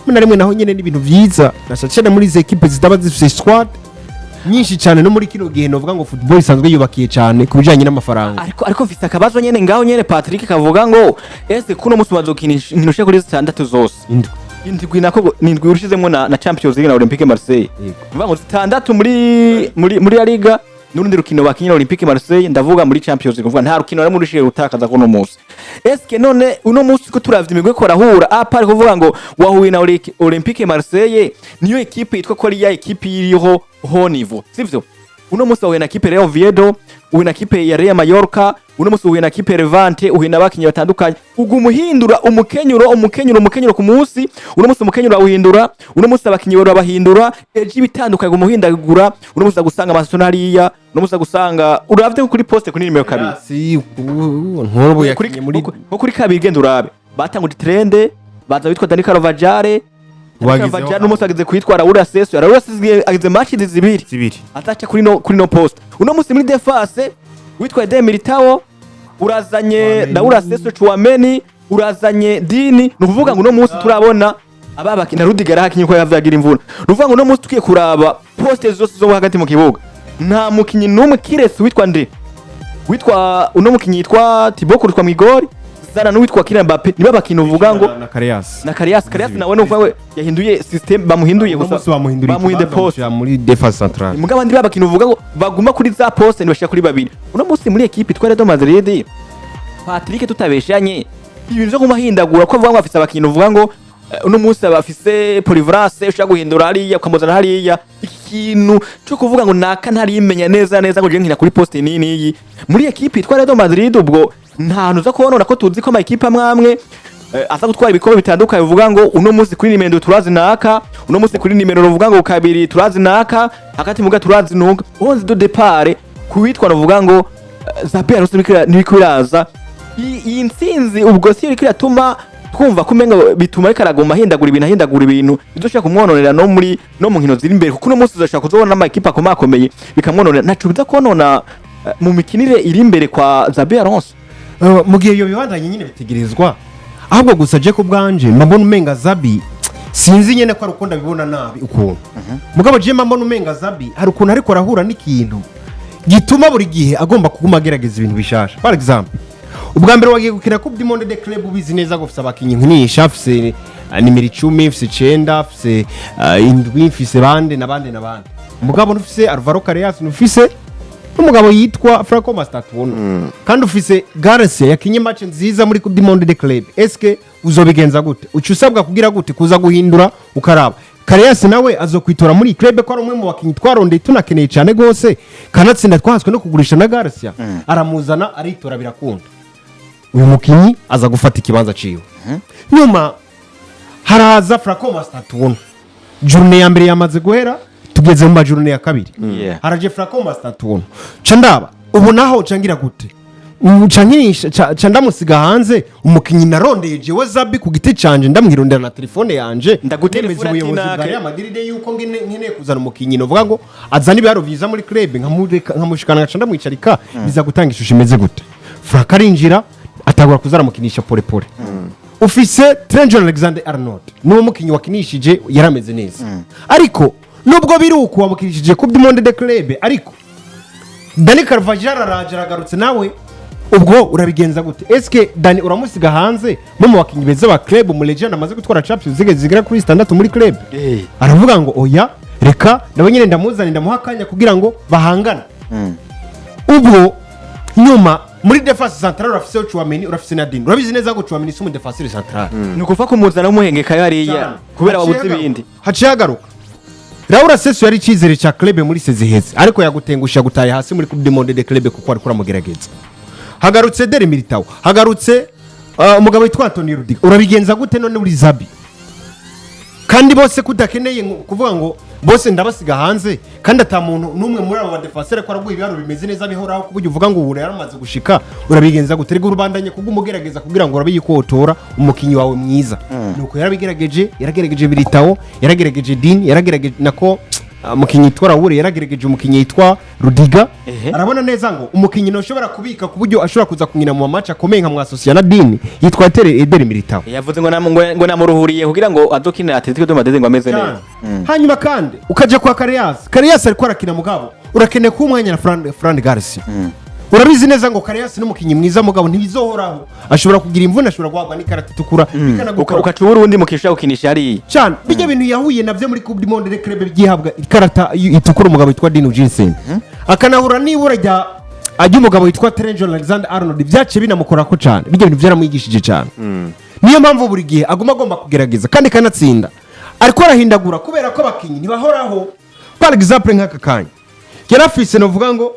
rimwe na rimwe naho nyene n'ibintu vyiza nashacana muri izi equipe zitaba zifise squad nyinshi cyane no muri kino gihe novuga ngo football isanzwe yubakiye cyane kubijanye n'amafaranga ariko mfite akabazo nyene ngaho nyene Patrick kavuga ngo ese kuno musi bazokinisha kuri 6 zose indwi nako nindwi urushizemo na Champions League na Olympique Marseille uvuga ngo 6 muri La Liga n'urundi rukino bakinye na Olympique Marseille ndavuga muri Champions League uvuga nta rukino na muri utakaza ko no munsi eske none uno munsi ko turavye imigwe ko rahura apart kuvuga ngo wahuye na Olympique Marseille niyo equipe yitwa ko ari ya equipe iriho ho niveau sivyo uno munsi wahuye na equipe Real Oviedo uhuye na equipe ya Real Mallorca uno munsi uhuye na equipe Levante uhuye na bakinyi batandukanye ugumuhindura umukenyuro ku munsi uno munsi umukenyuro uhindura uno munsi abakinyi barabahindura eji bitandukanye gumuhindagura uno munsi gusanga amasona hariya uno munsi gusanga uravye kuri poste kuri nimero 2 si nkorobo yakinye muri kuri 2 genda urabe batangura trende baza bitwa Dani Carvajal Carvajal no munsi ageze kwitwara ura seso ageze match zibiri atacha kuri no poste uno munsi muri defense witwa Eden Militao urazanye Daura Seso Chouameni urazanye Dini nuvuga ngo no munsi turabona ababaki na Rudiger hakinye ko yavyagira imvuna nuvuga ngo no munsi tukiye kuraba poste zose zo hagati mu kibuga nta mukinyi numwe kirese witwa uno mukinyi yitwa Thibaut Courtois Migori zana n'uwitwa Kylian Mbappé niba bakino uvuga ngo na Karias nawe no vuga yahinduye system bamuhinduye gusa bamuhinde poste muri defense centrale mugabo andi babakino uvuga ngo baguma kuri za poste nibashika kuri babiri uno munsi muri equipe itwara Real Madrid Patrick tutabeshanye ibintu byo kumahindagura ko avuga ngo afise abakino uvuga ngo uno munsi abafise polyvalence ushaka guhindura hariya ukamuzana hariya ikintu cyo kuvuga ngo naka ntari imenya neza ngo je nkina kuri poste nini muri equipe itwara Real Madrid ubwo nta nuza kubonora ko tuzi ko ama equipe amwe asa gutwara ibikombe bitandukanye uvuga ngo uno munsi kuri nimero turazi naka uno munsi kuri nimero uvuga ngo kabiri turazi naka hagati muga turazi nuka 11 de départ kuwitwa uvuga ngo Xabi arose nibikiraza iyi ntsinzi ubwo si iri kiratuma twumva kumenga bituma ikaragoma hindagura ibintu bizoshaka kumwononera no mu nkino ziri imbere kuko uno munsi uzashaka kuzobona ama equipe akomeye bikamwononera nacu biza konona mu mikinire iri imbere kwa Xabi Alonso mu gihe iyo bibandanye nyine bitegerezwa ahubwo gusa je ko bwanje mbona umenga Xabi sinzi nyene ko arukunda bibona nabi ukuntu mugabo je mbona umenga Xabi hari ukuntu ariko arahura n'ikintu gituma buri gihe agomba kuguma agerageza ibintu bishasha par exemple ubwa mbere wagiye gukina Coupe du Monde des Clubs ubizi neza ko ufise abakinyi nk'isha ufise nimero 10 ufise 9 ufise indwi ufise bande mugabo ufise Alvaro Carreras ufise umugabo yitwa Franco Mastatouno kandi ufise Garcia yakinye match nziza muri Coupe du Monde des Clubs eske uzobigenza gute ucusabwa kugira gute kuza guhindura ukaraba Carreras nawe azokwitora muri club ko ari umwe mu bakinyi twarondeye tunakeneye cyane gose kanatsinda twaswe no kugurisha na Garcia aramuzana aritora birakunda uyu mukinyi aza gufata ikibanza ciwe nyuma haraza Franco Mastatouno journée ya mbere yamaze guhera tugeze mu journée ya kabiri haraje Franco Mastatouno candaba ubu naho cangira gute candamusiga hanze umukinyi narondeye jewe Xabi ku giti canje ndamwirondera na telefone yanje ndagutemeza ubuyobozi bwa Real Madrid yuko nkeneye kuzana umukinyi no vuga ngo azana ibiharo vyiza muri club nkamushikana candamwicarika biza gutanga ishusho imeze gute Frank arinjira atagura kuzara mukinisha pole ufise Trent Alexander-Arnold nuwo mukinyi wakinishije yarameze neza ariko nubwo biruko wamukinishije Coupe du Monde des Clubs ariko Dani Carvajal aragarutse nawe ubwo urabigenza gute eske Dani uramusiga hanze mu bakinyi beza ba club mu legend amaze gutwara Champions League zigera kuri 6 muri club aravuga ngo oya reka ndabonyene ndamuzana ndamuhakanya kugira ngo bahangana ubwo nyuma muri defense centrale urafise Chouameni urafise na Dini urabizi neza ko Chouameni si mu defense centrale nukuva ko muzana umuhengeka yariya kubera wabuze ibindi haciyagaruka Raura Seso yari cizere cha club muri seziheze ariko yagutengusha gutaye hasi muri Coupe du Monde des Clubs kuko ari kuramugerageza hagarutse Eden Militao hagarutse umugabo witwa Antonio Rudiger urabigenza gute none muri Xabi kandi bose kudakeneye kuvuga ngo bose ndabasiga hanze kandi atamuntu numwe muri abo badefenseur ko araguye ibiharo bimeze neza bihoraho kuburyo uvuga ngo ubure yaramaze gushika urabigenza gute rego urubandanye kugumugerageza kugira ngo urabiyikotora umukinyi wawe mwiza nuko yaragerageje Militao yaragerageje Dini yaragerageje nako umukinyi twara wure yaragerageje umukinyi yitwa Rudiger arabona neza ngo umukinyi no shobora kubika kuburyo ashobora kuza kunkina mu match akomeye nka mwasosiya na Dini yitwa Eden Militao yavuze ngo namuruhuriye kugira ngo adokinira Atletico de Madrid ngo ameze neza hanyuma kandi ukaje kwa Carreras ariko arakina mugabo urakene ku mwanya na Fran Garcia urabizi neza ngo Kareyasi n'umukinyi mwiza mugabo ntibizohoraho ashobora kugira imvune ashobora guhabwa n'ikarata itukura ukacubura undi mukisha ukinisha ari cyane bijya bintu yahuye navyo muri Coupe du Monde de Club byihabwa ikarata itukura umugabo witwa Dino Jensen akanahura nibura rya ajya umugabo witwa Trent Alexander-Arnold byace binamukorako cyane bijya bintu byaramwigishije cyane niyo mpamvu buri gihe agomba kugerageza kandi kanatsinda ariko arahindagura kubera ko abakinyi ntibahoraho par exemple nk'aka kanya yarafise novuga ngo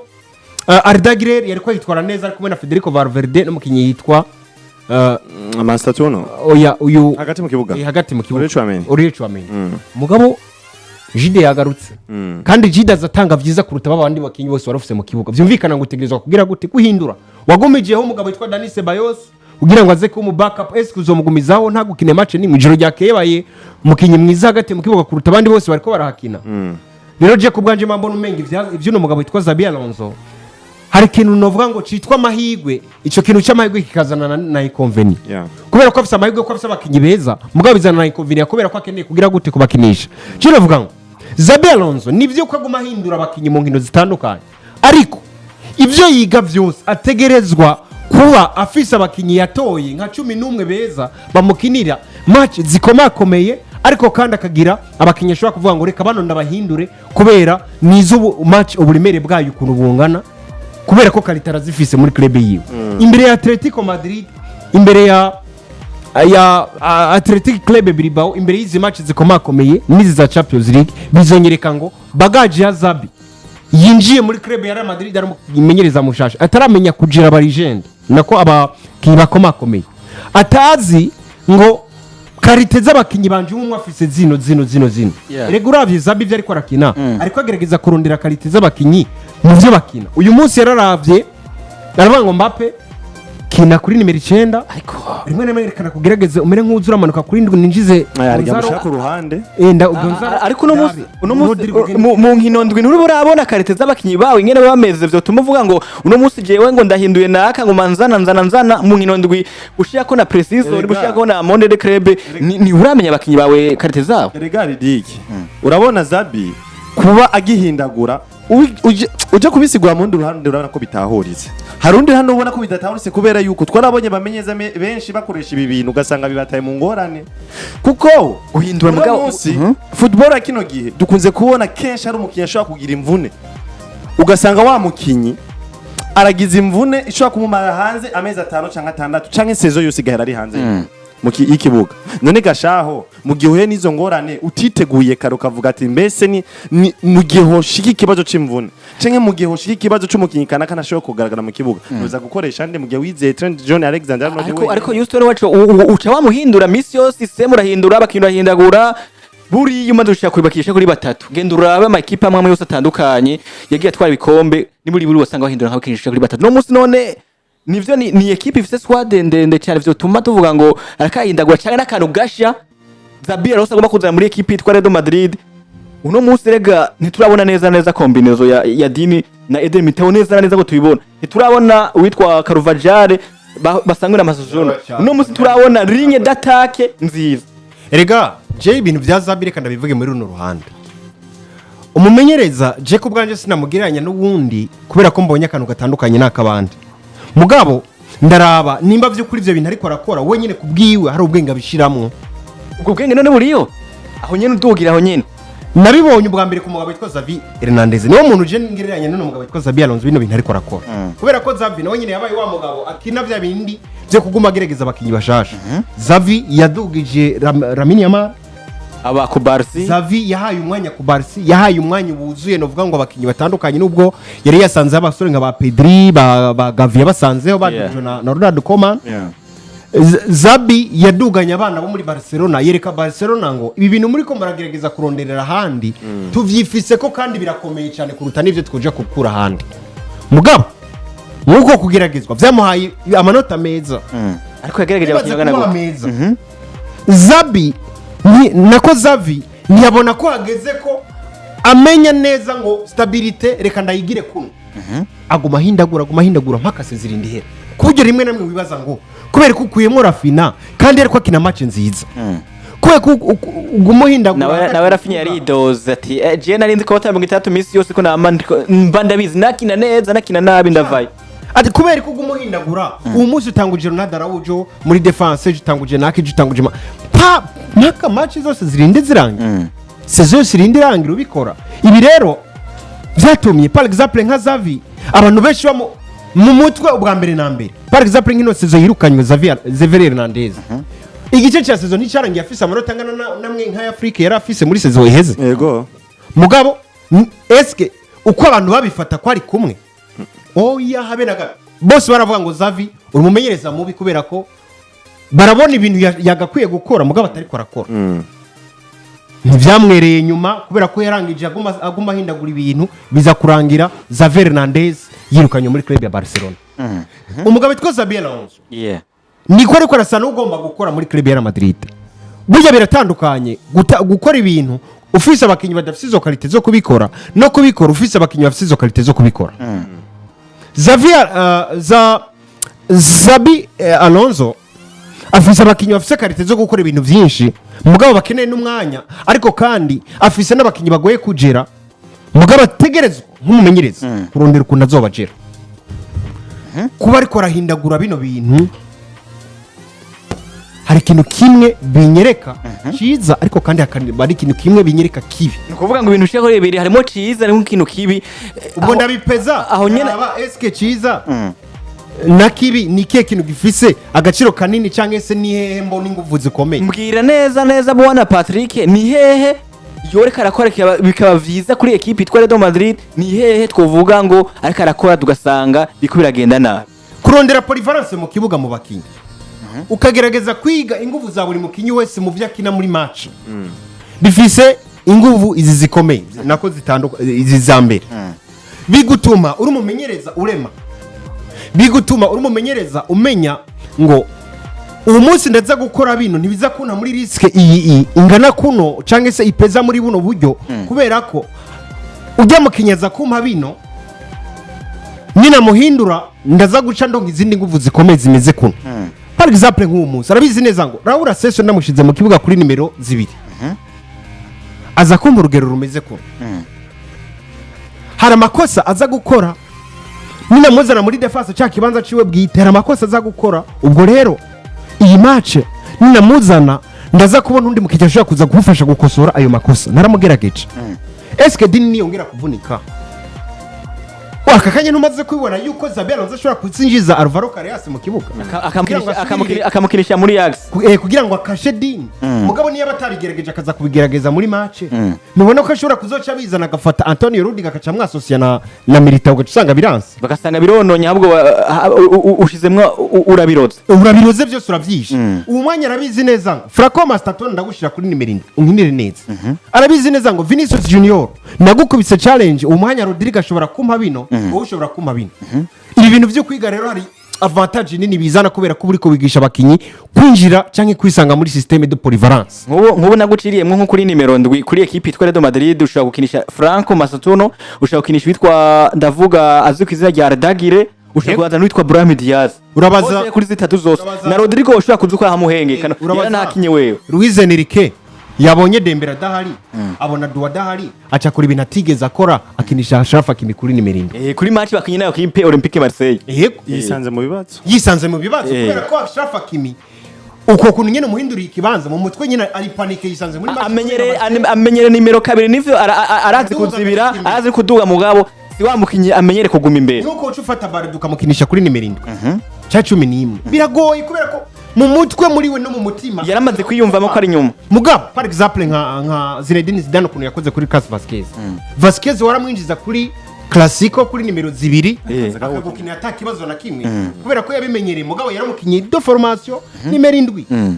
Ardagireri yariko yitwara neza ari kumwe na Federico Valverde n'umukinyi yitwa Amastatuno oya uyu hagati mu kibuga Uriye Chouameni mugabo Jide yagarutse kandi Jide azatanga vyiza kuruta babandi bakinyi bose warufise mu kibuga vyumvikana ngo utegerezwa kugira gute kuhindura wagomejeho umugabo witwa Dani Ceballos ugira ngo aze ku backup eske uzomugumizaho nta gukina match ni mu joro ryakebaye mukinyi mwiza hagati mu kibuga kuruta abandi bose bariko barahakina rero je kubwanje mambona umenga ivyo no mugabo witwa Xabi Alonso hari ikintu novuga ngo citwa amahigwe ico kintu cy'amahigwe kikazana na inconveni kubera ko afise amahigwe ko afise abakinyi beza mugabo bizana na inconveni kubera ko akeneye kugira gute kubakinisha cyo novuga ngo Xabi Alonso nivyo ko aguma hindura abakinyi mu nkino zitandukanye ariko ivyo yiga vyose ategerezwa kuba afise abakinyi yatoye nka 11 beza bamukinira match zikomakomeye ariko kandi akagira abakinyi ashobora kuvuga ngo reka bano ndabahindure kubera nizo match uburemere bwayo ukuntu bungana kubera ko Kalitara zifise muri club yiwe imbere ya Atletico Madrid imbere ya Athletic Club Bilbao imbere y'izi match zikomakomeye nizi za Champions League bizonyereka ngo bagaje ya Xabi yinjiye muri club ya Real Madrid aramumenyereza mushasha ataramenya kugira abaligende nako abakibakomakomeye atazi ngo karite z'abakinyi banje umwe afise zino rego uravye Xabi vyari ko arakina ariko agerageza kurondera karite z'abakinyi mu byo bakina uyu munsi yararavye aravuga ngo Mbappe kina kuri nimero 9 ariko rimwe na rimwe yerekana kugerageza umere nk'uzu uramanuka kuri ndwi ninjize ariko ku ruhande ariko uno munsi mu nkino ndwi nturi burabona karite z'abakinyi bawe nyene bameze byo tumuvuga ngo uno munsi jewe ngo ndahinduye naka ngo manzana mu nkino ndwi ushya ko na precision uri bushya ko na monde de club ni uramenya abakinyi bawe karite zabo regard diki urabona Xabi kuba agihindagura uje kubisigura mu ndi ruhande urabona ko bitahurize harundi hano ubona ko bidatahuritse kubera yuko twarabonye bamenyeza benshi bakoresha ibi bintu ugasanga bibataye mu ngorane kuko uhindura mugabo football akino gihe dukunze kubona kenshi ari umukinyi ashobora kugira imvune ugasanga wa mukinyi aragize imvune ishobora kumumara hanze amezi 5 cyangwa 6 canke sezo yose igahera ari hanze ikibuga none gashaho mu gihe uhe nizo ngorane utiteguye kare ukavuga ati mbese ni mu gihe hoshika ikibazo c'imvune canke mu gihe hoshika ikibazo c'umukinyi kanaka nashobora kugaragara mu kibuga uza gukoresha nde mu gihe wizeye Trent Alexander-Arnold ariko Houston wacu uca wamuhindura misi yose semu urahindura abakinyi bahindagura buri yuma dushaka kubakisha kuri batatu genda urabe amakipe amwe yose atandukanye yagiye atwara ibikombe ni buri wasanga bahindura nk'abakinisha kuri batatu no munsi none nivyo ni equipe ifite squad ndende cyane byo tuma tuvuga ngo arakahindagura cyane n'akantu gashya Xabi Alonso agomba kuzana muri equipe itwa Real Madrid uno munsi rega ntiturabona neza kombinezo ya Dini na Eden Miteo neza ngo tubibona ntiturabona witwa Carvajal basangwe na Masuzona uno munsi turabona ligne d'attaque nziza erega je ibintu bya Xabi reka ndabivuge muri runo ruhande umumenyereza je kubwanje sinamugiranya n'uwundi kubera ko mbonye akantu gatandukanye n'akabandi mugabo ndaraba nimba byo kuri ivyo bintu ariko arakora wenyine kubwiwe hari ubwenge abishiramwo ubwo bwenge none buriyo aho nyene udugira aho nyene nabibonye ubwa mbere ku mugabo witwa Xavi Hernandez niwo muntu je ngereranya n'uno mugabo witwa Xabi Alonso bino bintu ariko arakora kubera ko Xavi nawe nyene yabaye wa mugabo akina vya bindi byo kuguma gerageza abakinyi bashasha Xavi yadugije Lamine Yamal aba ku Barca Xavi yahaye umwanya ku Barca yahaye umwanya wuzuye no vuga ngo abakinyi batandukanye nubwo yari yasanze abasore nka ba Pedri ba Gavi yabasanzeho baduje na Ronaldo Koeman Xabi yaduganya abana bo muri Barcelona yereka Barcelona ngo ibi bintu muri ko maragerageza kuronderera handi tuvyifise ko kandi birakomeye cyane kuruta nivyo twoje gukura handi mugabo nuko kugeragezwa vyamuhaye amanota meza ariko yagerageje abakinyi gutya Xabi nako Xavi ntiyabona ko hageze ko amenya neza ngo stabilite reka ndayigire kuno aguma hindagura mpaka sezirindi hera kujye rimwe namwe wibaza ngo kubera ko ukuyemo Rafina kandi ariko akina match nziza kubera ko ugumuhindagura nawe Rafinha yari doze ati je nari nzi ko 3 misi yose ko mba ndabizi nakina neza nakina nabi ndavaye ati kubera ko gumuhindagura uwo munsi utanguje Ronaldo Araujo muri defense utanguje naki utanguje mpaka match zose zirinde zirangira saison zirinde irangira ubikora ibi rero vyatumye par exemple nka Xavi abantu benshi mu mutwe ubwa mbere na mbere par exemple nkino saison yirukanywe Xavi Hernandez igice cya saison nticarangiye afise amanota angana namwe nka Afrika yari afise muri saison iheze yego mugabo eske uko abantu babifata ko ari kumwe oya habe naga bose baravuga ngo Xavi urumumenyereza mubi kubera ko barabona ibintu yagakwiye gukora mugabo atari ko arakora ntivyamwereye nyuma kubera ko yarangije aguma hindagura ibintu biza kurangira Xavi Hernandez yirukanye muri club ya Barcelona umugabo witwa Xabi Alonso niko ariko arasa n'ugomba gukora muri club ya Real Madrid burya biratandukanye gukora ibintu ufise abakinyi badafise izo qualité zo kubikora no kubikora ufise abakinyi bafise izo qualité zo kubikora Xabi Alonso afise abakinyi bafise qualité zo gukora ibintu byinshi mugabo bakeneye n'umwanya ariko kandi afise n'abakinyi bagoye kugera mugabo ategerezwa nk'umumenyereza kurondera ukuntu azobagera kuba ariko arahindagura bino bintu hari ikintu kimwe binyereka cyiza ariko kandi hari ikintu kimwe binyereka kibi ni ukuvuga ngo ibintu ushaka bibiri harimo cyiza harimo ikintu kibi ubwo ndabipeza aho nyene eske cyiza na kibi ni kihe kintu gifise agaciro kanini cyangwa se ni hehe mbona ingufu zikomeye mbwira neza bwana Patrick ni hehe yoreka arakora bikaba vyiza kuri equipe itwa Real Madrid ni hehe twovuga ngo ariko arakora tugasanga biko biragenda nabi kurondera polyvalence mu kibuga mu bakinyi ukagerageza kwiga ingufu za buri mukinyi wese mu vyakina muri match bifise ingufu izi zikomeye nako zitandukanye izi zambere bigutuma uri umumenyereza urema bigutuma uri umumenyereza umenya ngo ubu munsi ndaza gukora bino ntibiza kuna muri riske iyi ingana kuno cyangwa se ipeza muri buno buryo kubera ko ujya mukinyaza kumpa bino nina muhindura ndaza guca ndonga izindi nguvu zikomeye zimeze kuno par exemple nk'uwo munsi arabizi neza ngo Raul Session namushize mu kibuga kuri nimero 2 aza kumva urugero rumeze kuno hari amakosa aza gukora nina muzana muri defense cya kibanza ciwe bwite hari amakosa aza gukora ubwo rero iyi match nina muzana ndaza kubona undi mukijya ashaka kuza gufasha gukosora ayo makosa naramugerageje eske dini niyongera kuvunika wakakanye numaze kubibona yuko Xabi Alonso ashobora kutsinjiza Alvaro Carreras mu kibuga akamukinisha muri Ajax kugira ngo akashe dini mugabo niyo batabigerageje akaza kubigerageza muri match nubona ko ashobora kuzoca bizana agafata Antonio Rudiger akaca mwasosia na Militao ugasanga biranse bagasanga birononye ahubwo ushizemwa urabiroze byose uravyishe uwo mwanya arabizi neza ngo Franco Mastatone ndagushira kuri nimero 7 unkinire neza arabizi neza ngo Vinicius Junior nagukubise challenge uwo mwanya Rodrigo ashobora kumpa bino wowe ushobora kumpa bino ibi bintu byo kwiga rero hari avantage nini bizana kubera ko uri ko bigisha abakinyi kwinjira canke kwisanga muri systeme de polyvalence nk'ubu naguciriye nko kuri nimero 7 kuri equipe itwa Real Madrid ushobora gukinisha Franco Mastatone ushobora gukinisha witwa ndavuga azuka izina rya Ardagire ushobora kuzana witwa Brahim Diaz urabaza kuri zitatu zose na Rodrigo ushobora kuzuka hamuhengekana ntakinye wewe Luis Enrique yabonye Dembele adahari abona Duwa adahari aca kuri ibintu atigeze akora akinisha Ashraf Hakimi kuri nimero 7 kuri match bakinye nayo kipe Olympique Marseille yisanze mu bibazo kubera ko Ashraf Hakimi uko kuntu nyene muhinduriye ikibanza mu mutwe nyene ari panique yisanze muri match amenyere nimero 2 nivyo arazi kuzibira arazi kuduga mugabo si wamukinye amenyere kuguma imbere nuko ufata Barduka mukinisha kuri nimero 7 cha 11 biragoye kubera ko mu mutwe muri we no mu mutima yaramaze kwiyumvamo ko ari nyuma mugabo par exemple nka Zinedine Zidane kuntu yakoze kuri Cas Vasquez waramwinjiza kuri Clasico kuri nimero 2 akagukina atakibazo na kimwe kubera ko yabimenyereye mugabo yaramukinye de formation nimero 7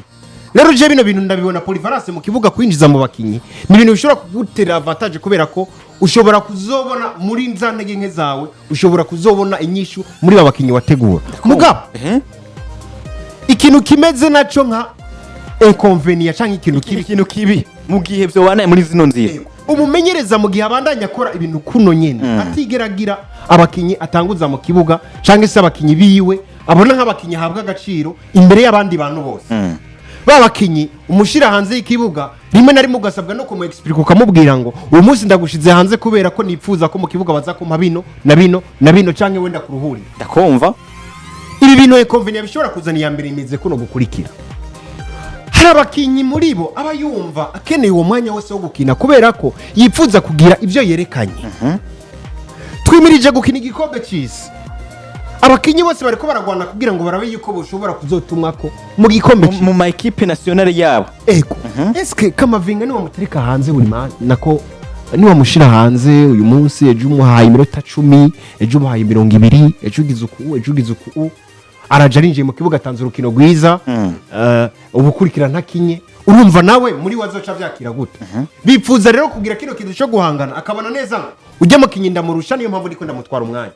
rero je bino bintu ndabibona polyvalence mu kibuga kwinjiza mu bakinyi ni ibintu bishobora kugutera avantage kubera ko ushobora kuzobona muri nzantege nke zawe ushobora kuzobona inyishu muri babakinyi wategura mugabo ikintu kimeze naco nka inconvenient cyangwa ikintu kibi mu gihe byo wanaye muri zino nzira umumenyereza mu gihe abandanya akora ibintu kuno nyene atigeragira abakinyi atanguza mu kibuga cyangwa se abakinyi biwe abona nk'abakinyi ahabwa agaciro imbere y'abandi bantu bose babakinyi umushira hanze y'ikibuga rimwe na rimwe ugasabwa no kumu explique ukamubwira ngo uyu munsi ndagushize hanze kubera ko nipfuza ko mu kibuga baza kumpa bino na bino na bino canke wenda kuruhuri ndakumva ibi bintu ekonveniya bishobora kuzana iya mbere imize kuno gukurikira hari abakinyi muri bo aba yumva akeneye uwo mwanya wose wo gukina kubera ko yipfuza kugira ibyo yerekanye twimirije gukina igikombe cy'isi abakinyi bose bariko baragwana kugira ngo barabe yuko boshobora kuzotumwa ko mu gikombe mu ma equipe nationale yabo ego eske kamavinga ni wamutereka hanze buri nako ni wamushira hanze uyu munsi ejo umuhaye iminota 10 ejo umuhaye 20 ejo ugize uku araja arinjiye mu kibuga atanze urukino rwiza ubukurikira ntakinye urumva nawe muri wazoca vyakira gute bipfuza rero kugira kino kintu cyo guhangana akabona neza ujya mu kinyinda murusha niyo mpamvu ndiko ndamutwara umwanya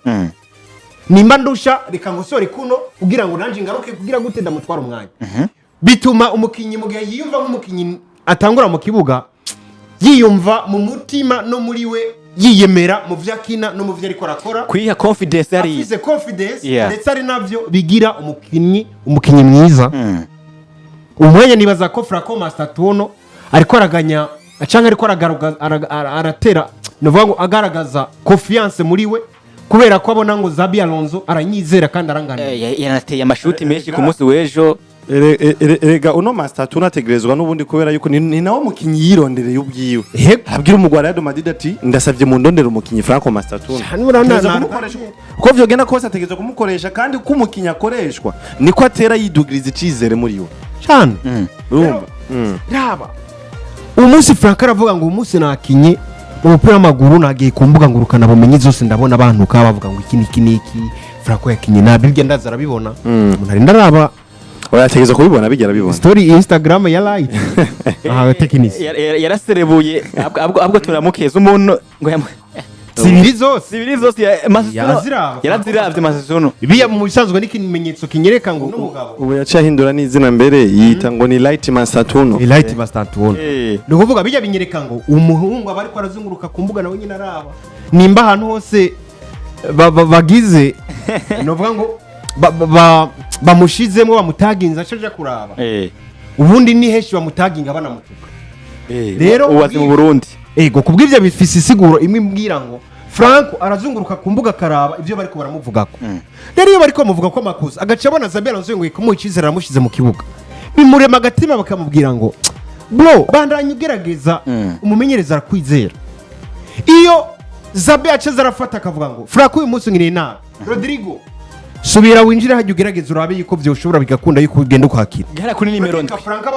nimba ndusha reka ngosore kuno kugira ngo nanje ngaruke kugira gute ndamutwara umwanya bituma umukinyi mu gihe yiyumva nk'umukinyi atangura mu kibuga yiyumva mu mutima no muri we yiyemera mu vyakina no mu vyo ariko arakora kwiha confidence ari afize confidence ndetse ari navyo bigira umukinyi mwiza umwanya nibaza ko Franco Mastatuono ariko araganya acanga ariko aratera novuga ngo agaragaza confiance muri we kubera ko abona ngo Xabi Alonso aranyizera kandi arangana yanateye amashuti menshi ku munsi w'ejo Erega uno Mastatuono ategerezwa n'ubundi kubera yuko ni nawo mukinyi yirondereye ubwiwe abwira umugwara ya Madrid ati ndasavye mu ndondero umukinyi Franco Mastatuono ko vyogenda kose ategerezwa kumukoresha kandi ko umukinyi akoreshwa niko atera yidugiriza icizere muri yo cyane Raba umunsi Franco aravuga ngo umunsi nakinye umupira w'amaguru nagiye ku mbuga ngurukana bumenyi zose ndabona abantu ka bavuga ngo iki niki Franco yakinye nabirye ndaza arabibona umuntu ari ndaraba Oyategeza kubibona bigera bibona. Story Instagram ya live. Tekinisi. Yaraserebuye abwo turamukeza umuntu ngo Sibiri zose yaraziravye Masuno. Ibiya mu bisanzwe n'ikimenyetso kinyereka ngo n'umugabo. Ubu yacahindura n'izina mbere yita ngo ni Light Mastatuono. Ni Light Mastatuono. Ni kuvuga bijya binyereka ngo umuhungu abari ko arazunguruka ku mbuga nawe nyine araba. Nimba ahantu hose bagize novuga ngo bamushizemo bamutaginza acaje kuraba ubundi ni heshi bamutaginga banamutuka rero uwazi mu Burundi ego kubw'ivyo bifise isiguro imwe mbwira ngo Franco arazunguruka ku mbuga karaba ivyo bariko baramuvugako rero iyo bariko bamuvuga ko amakosa agaca abona Xabi Alonso ngo ikomuye icizere aramushize mu kibuga bimurema agatima bakamubwira ngo bro bandanye ugerageza umumenyereza arakwizera iyo Xabi acaza arafata akavuga ngo Franco uyu munsi ngine na Rodrigo subira winjira hajya ugerageza urabe yuko byoshobora bigakunda yuko ugenda ukakira gara kuri nimero ndwi Franco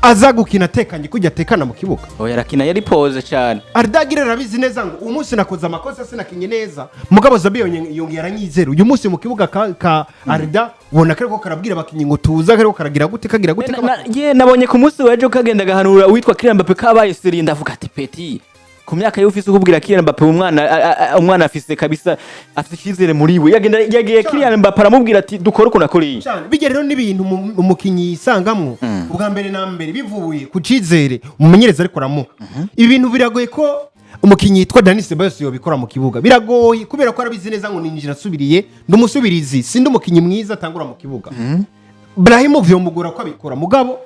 aza gukina atekanye kujya atekana mu kibuga yarakina yari pose cyane Ardagire rabizi neza ngo umunsi nakoze amakosa sinakinye neza mugabo Xabi yongera aranyizera uyu munsi mu kibuga ka Arda ubona ko karabwira abakinyi ngo tuza ko karagira gute kagira gute nabonye ku munsi wejo kagenda gahanura witwa Kylian Mbappe kabaye sirinda avuga ati peti ku myaka y'ufise ukubwira Kylian Mbappe umwana afise kabisa afise ikizere muri we yagiye Kylian Mbappe aramubwira ati dukora uko nakoriye bijya rero n'ibintu umukinyi isangamwo ubwa mbere na mbere bivuye ku cizere umumenyereza ariko ramu ibi bintu biragoye ko umukinyi yitwa Dani Ceballos yobikora mu kibuga biragoye kubera ko arabizi neza ngo ninjira asubiriye ndumusubirizi sindi umukinyi mwiza atangura mu kibuga Brahim vyomugura ko abikora mugabo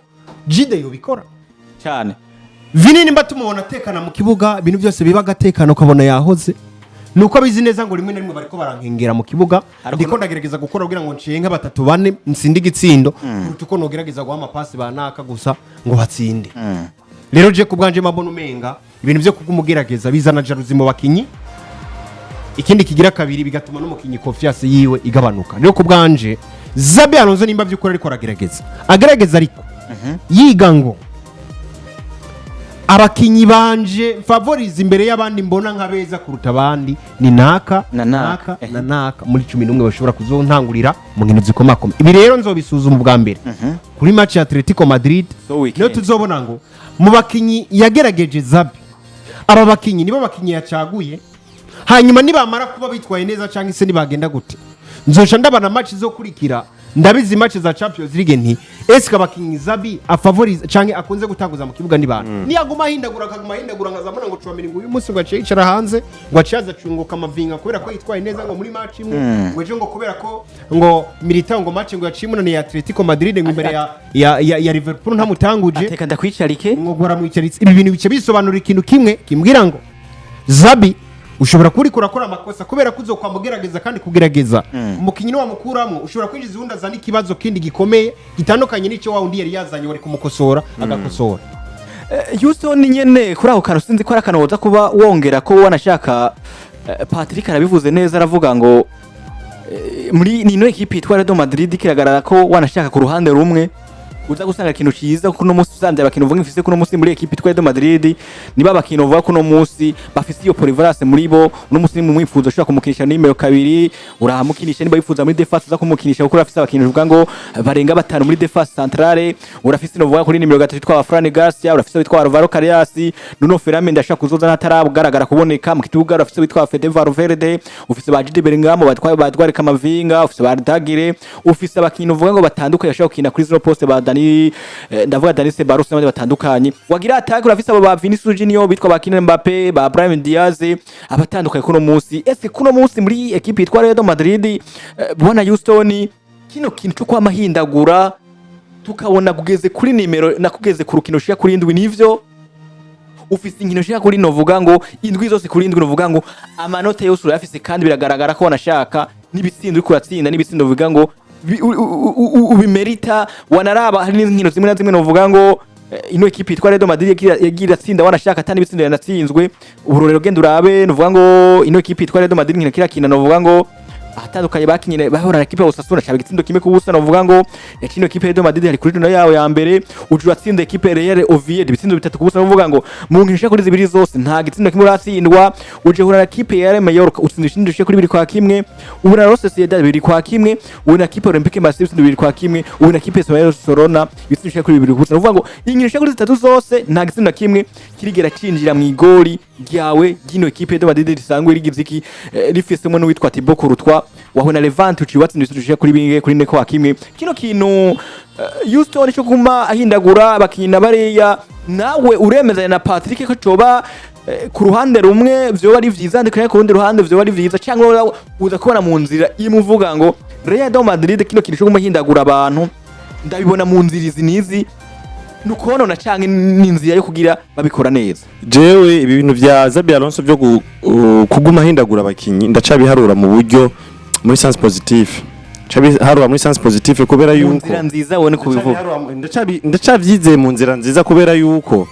Jide yobikora cyane Vini nimba tumubona atekana mu kibuga ibintu byose biba gatekano ukabona yahoze nuko abizi neza ngo rimwe na rimwe bariko barankengera mu kibuga ndiko ndagerageza gukora kugira ngo nciye nka 3-4 nsinde igitsindo uko nogerageza guha amapasi banaka gusa ngo batsinde rero je kubwanje mabona umenga ibintu byo kugumugerageza bizana jaruzi mu bakinyi ikindi kigira kabiri bigatuma n'umukinyi confiance yiwe igabanuka rero kubwanje Xabi Alonso nimba byukora ariko agerageza ariko yiga ngo abakinyi banje favorize imbere y'abandi mbona nkabeza kuruta abandi ni naka muri 11 bashobora kuzontangurira mu nkino zikomakoma ibi rero nzobisuzuma ubwa mbere kuri match ya Atletico Madrid niyo tuzobona ngo mu bakinyi yagerageje Xabi aba bakinyi nibo bakinyi yacaguye hanyuma nibamara kuba bitwaye neza cyangwa se nibagenda gute nzoca ndabana match zo kurikira ndabizi match za Champions League nti eske abakinyi Xabi afavorize canke akunze gutanguza mu kibuga n'ibana niyaguma hindagura nkazamuna ngo cumira ngo uyu munsi ngo acicara hanze ngo aciyaza cunguka amavinga kubera ko yitwaye neza ngo muri match imwe ngo ejo ngo kubera ko ngo Militao ngo match ngo yacimuna ni Atletico Madrid ngo imbere ya Liverpool ntamutanguje ateka ndakwicarike ngo gora mu icaritse ibi bintu bice bisobanura ikintu kimwe kimbwira ngo Xabi ushobora kuri kurakora amakosa kubera kuzo kwa mugerageza kandi kugerageza umukinyi wa mukuramwo ushobora kwinjiza undi azana ikibazo kindi gikomeye gitandukanye n'icyo wa undi yari yazanye wari kumukosora agakosora Houston nyene kuri ako kantu sinzi ko ari akanoza kuba wongera ko wanashaka Patrick arabivuze neza aravuga ngo muri nino equipe yitwa Real Madrid kiragarara ko wanashaka ku ruhande rumwe uza gusanga ikintu cyiza kuno munsi usanze abakintu uvuga ifise kuno munsi muri equipe yitwa Real Madrid niba abakintu uvuga kuno munsi bafise iyo polyvalence muri bo uno munsi mu mwifuzo ushaka kumukinisha nimero 2 urahamukinisha niba yifuza muri defense uza kumukinisha kuko afise abakintu uvuga ngo barenga 5 muri defense centrale urafise no vuga kuri nimero 3 yitwa Abafana Garcia urafise witwa Alvaro Carreras Nuno Ferrame ndashaka kuzoza natarabugaragara kuboneka mu kituga urafise witwa Fede Valverde ufise ba Jude Bellingham batware kamavinga ufise ba Dagire ufise abakintu uvuga ngo batandukanye ashaka gukina kuri zero poste ba ndavuga Dani Ceballos n'abandi batandukanye wagira attaque urafise abo ba Vinicius Junior bitwa ba Kylian Mbappe ba Brahim Diaz abatandukanye kuno munsi ese kuno munsi muri equipe yitwa Real Madrid bona Houston kino kintu cyo kwamahindagura tukabona kugeze kuri nimero nakugeze ku rukino shya kuri indwi nivyo ufise inkino shya kuri novuga ngo indwi zose kuri indwi novuga ngo amanota yose urafise kandi biragaragara ko wanashaka n'ibitsindo uri kuratsinda n'ibitsindo bivuga ngo ubimerita wanaraba hari n'inkino zimwe na zimwe novuga ngo ino equipe yitwa Real Madrid yagira tsinda wanashaka atandi bitsindo yanatsinzwe uburorero genda urabe novuga ngo ino equipe yitwa Real Madrid nkina kina novuga ngo ahatandukanye bakinyine bahora na equipe Osasuna cyaba igitsindo kimwe kubusa novuga ngo yakino equipe ya Real Madrid hari kuri yawe ya mbere ujura tsinda equipe Real Oviedo ibitsindo 3 kubusa novuga ngo mu nkino kuri zibiri zose nta gitsindo kimwe uratsindwa uje hura na equipe ya Real Mallorca utsindisha indushe kuri 2 kwa kimwe ubona Real Sociedad 2 kwa kimwe ubona equipe Olympique Marseille 2 kwa kimwe ubona equipe Barcelona ibitsindo kuri 2 kubusa novuga ngo inkino kuri 3 zose nta gitsindo kimwe kirigera cinjira mu igori ryawe gino equipe ya Real Madrid risangwe rigize iki rifisemo no witwa Thibaut Courtois waho na Levante uciwatsi ndisuje kuri binge kuri neko hakimwe kino kintu Houston cyo kuma ahindagura bakina bareya nawe uremezanya na Patrick ko coba ku ruhande rumwe vyo bari vyiza ndikanye ku rundi ruhande vyo bari vyiza cyangwa uza kubona mu nzira imuvuga ngo Real Madrid kino kintu cyo kuma ahindagura abantu ndabibona mu nzira izi nizi nukono na canke n'inzira yo kugira babikora neza jewe ibi bintu vya Xabi Alonso byo kuguma ahindagura abakinyi ndacabiharura mu buryo muri sense positive harura muri sense positive kubera yuko nzira nziza wone kubivuga ndacavyize mu nzira nziza kubera yuko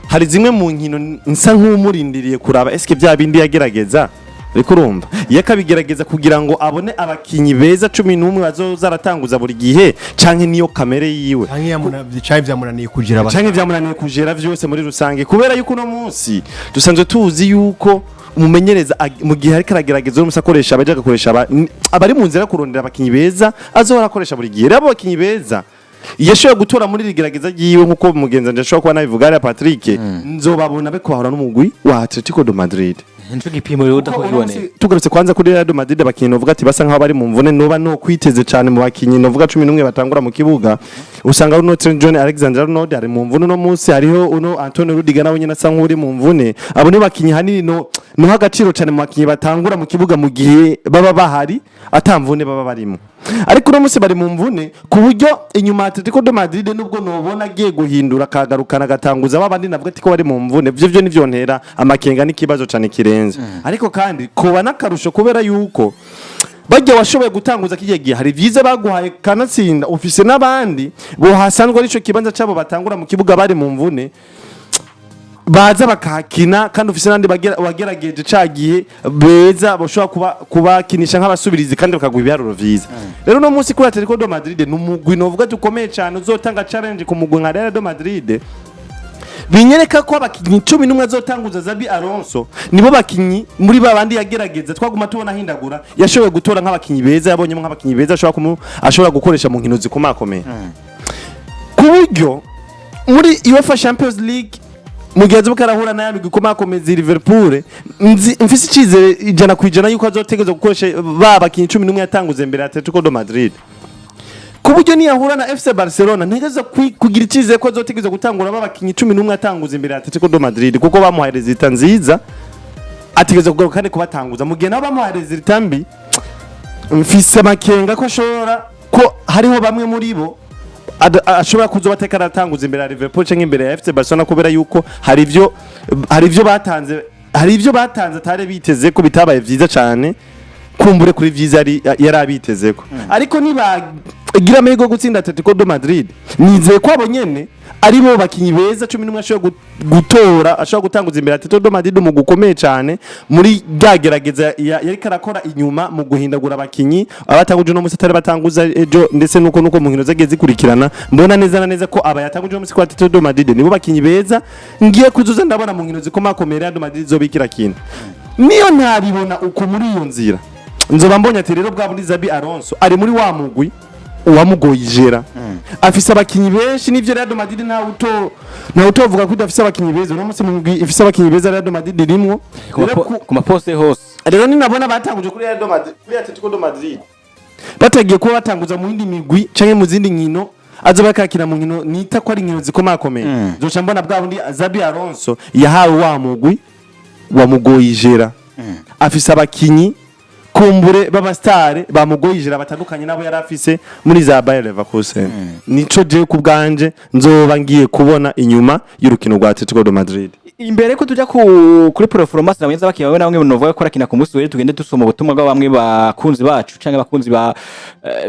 hari zimwe mu nkino nsa nk'umurindiriye kuraba eske bya bindi yagerageza ariko urumva yakabigerageza kugira ngo abone abakinyi beza 11 bazozaratanguza buri gihe canke niyo kamere yiwe canke vyamunaniye kugira canke vyamunaniye kujera vyose muri rusange kubera yuko no munsi dusanzwe tuzi yuko umumenyereza mu gihe ariko aragerageza umusakoresha abaje gakoresha abari mu nzira kurondera abakinyi beza azohora akoresha buri gihe rabo abakinyi beza yashoboye gutora muri rigerageza giwe nkuko mugenza ndashobora kuba nabivuga ari Patrick nzobabona be kwahora n'umugwi wa Atletico de Madrid nco gipimo rero udakubibone tugarutse kwanza kuri Real Madrid abakinyi novuga ati basa nkaho bari mu mvune noba no kwiteze cyane mu bakinyi novuga 11 batangura mu kibuga usanga uno Trent John Alexander-Arnold ari mu mvune no munsi hariho uno Antonio Rudiger nawe nyine asa nk'uri mu mvune abo ni bakinyi hanini no hagaciro cyane mu bakinyi batangura mu kibuga mu gihe baba bahari atamvune baba barimo ariko no munsi bari mu mvune ku buryo inyuma Atletico de Madrid nubwo nobona agiye guhindura kagarukana gatanguza babandi navuga ati ko bari mu mvune byo nivyo ntera amakenga n'ikibazo cyane kirenze ariko kandi kuba nakarusho kubera yuko bajya washoboye gutanguza kigiye hari vyiza baguhaye kanatsinda ufise n'abandi bo hasanzwe arico kibanza cyabo batangura mu kibuga bari mu mvune baza bakakina kandi ufise nandi bagerageje cagiye beza boshobora kubakinisha nk'abasubirizi kandi bakaguha ibiharuro vyiza rero no munsi kuri Atletico de Madrid numugwi novuga dukomeye cyane uzotanga challenge ku mugwi nka Real de Madrid binyereka ko abakinyi 11 azotanguza Xabi Alonso nibo bakinyi muri babandi yagerageza twaguma tubona hindagura yashoboye gutora nk'abakinyi beza yabonyemo nk'abakinyi beza ashobora gukoresha mu nkino zikomakomeye ku buryo muri UEFA Champions League mugenzi bukarahura nayo gikomakomeza Liverpool mfise icizere 100% yuko azotegeza gukoresha babakinyi 11 yatanguze imbere ya Atletico de Madrid ku buryo niyahura na FC Barcelona ntegeza kugira icizere ko azotegeza gutangura babakinyi 11 atanguza imbere ya Atletico de Madrid kuko bamuhaye resultat nziza ategeza kugaruka kandi kubatanguza mu gihe nabo bamuhaye resultat mbi mfise amakenga ko ashobora ko hariho bamwe muri bo ashobora kuzobateka aratanguza imbere ya Liverpool canke imbere ya FC Barcelona kubera yuko hari ivyo batanze atari biteze ko bitabaye vyiza cyane kumbure kuri vyiza yari abitezeko ariko nibagira amahirwe gutsinda Atletico de Madrid nizeye ko abo nyene ari bo bakinyi beza 11 ashobora gutora ashobora gutanguza imbere Atletico de Madrid mu gukomeye cyane muri byagerageza yari karakora inyuma mu guhindagura abakinyi abatanguje no musatari batanguza ejo ndetse nuko mu nkino zageze zikurikirana mbona neza ko abayatanguje no musiko Atletico de Madrid nibo bakinyi beza ngiye kuzuza ndabona mu nkino zikomakomeye Real Madrid zobikira kintu niyo ntabibona uko muri iyo nzira nzoba mbonye ati rero bwa Xabi Alonso ari muri wa mugwi uwamugoyijera afise abakinyi benshi nivyo Real Madrid na utovuga ko idafise abakinyi beza no musi mugwi ifise abakinyi beza Real Madrid rimwo ku maposte hose rero ninabona batanguje kuri Real Madrid kuri Atletico de Madrid batagiye ko batanguza mu yindi migwi canke mu zindi nkino aza bakakira mu nkino nita ko ari nkino zikomakomeye zoca mbona bwa Xabi Alonso yahawe wa mugwi wamugoyijera afise abakinyi kumbure b'abastare bamugoyijira batandukanye nabo yarafise muri za Bayer Leverkusen nico je kubganje nzoba ngiye kubona inyuma y'urukino rwa Atletico de Madrid imbere ko tujya kuri performance nabonye z'abakiye bawe namwe novuga ko rakina ku munsi w'ejo tugende dusoma ubutumwa bwa bamwe bakunzi bacu canke bakunzi ba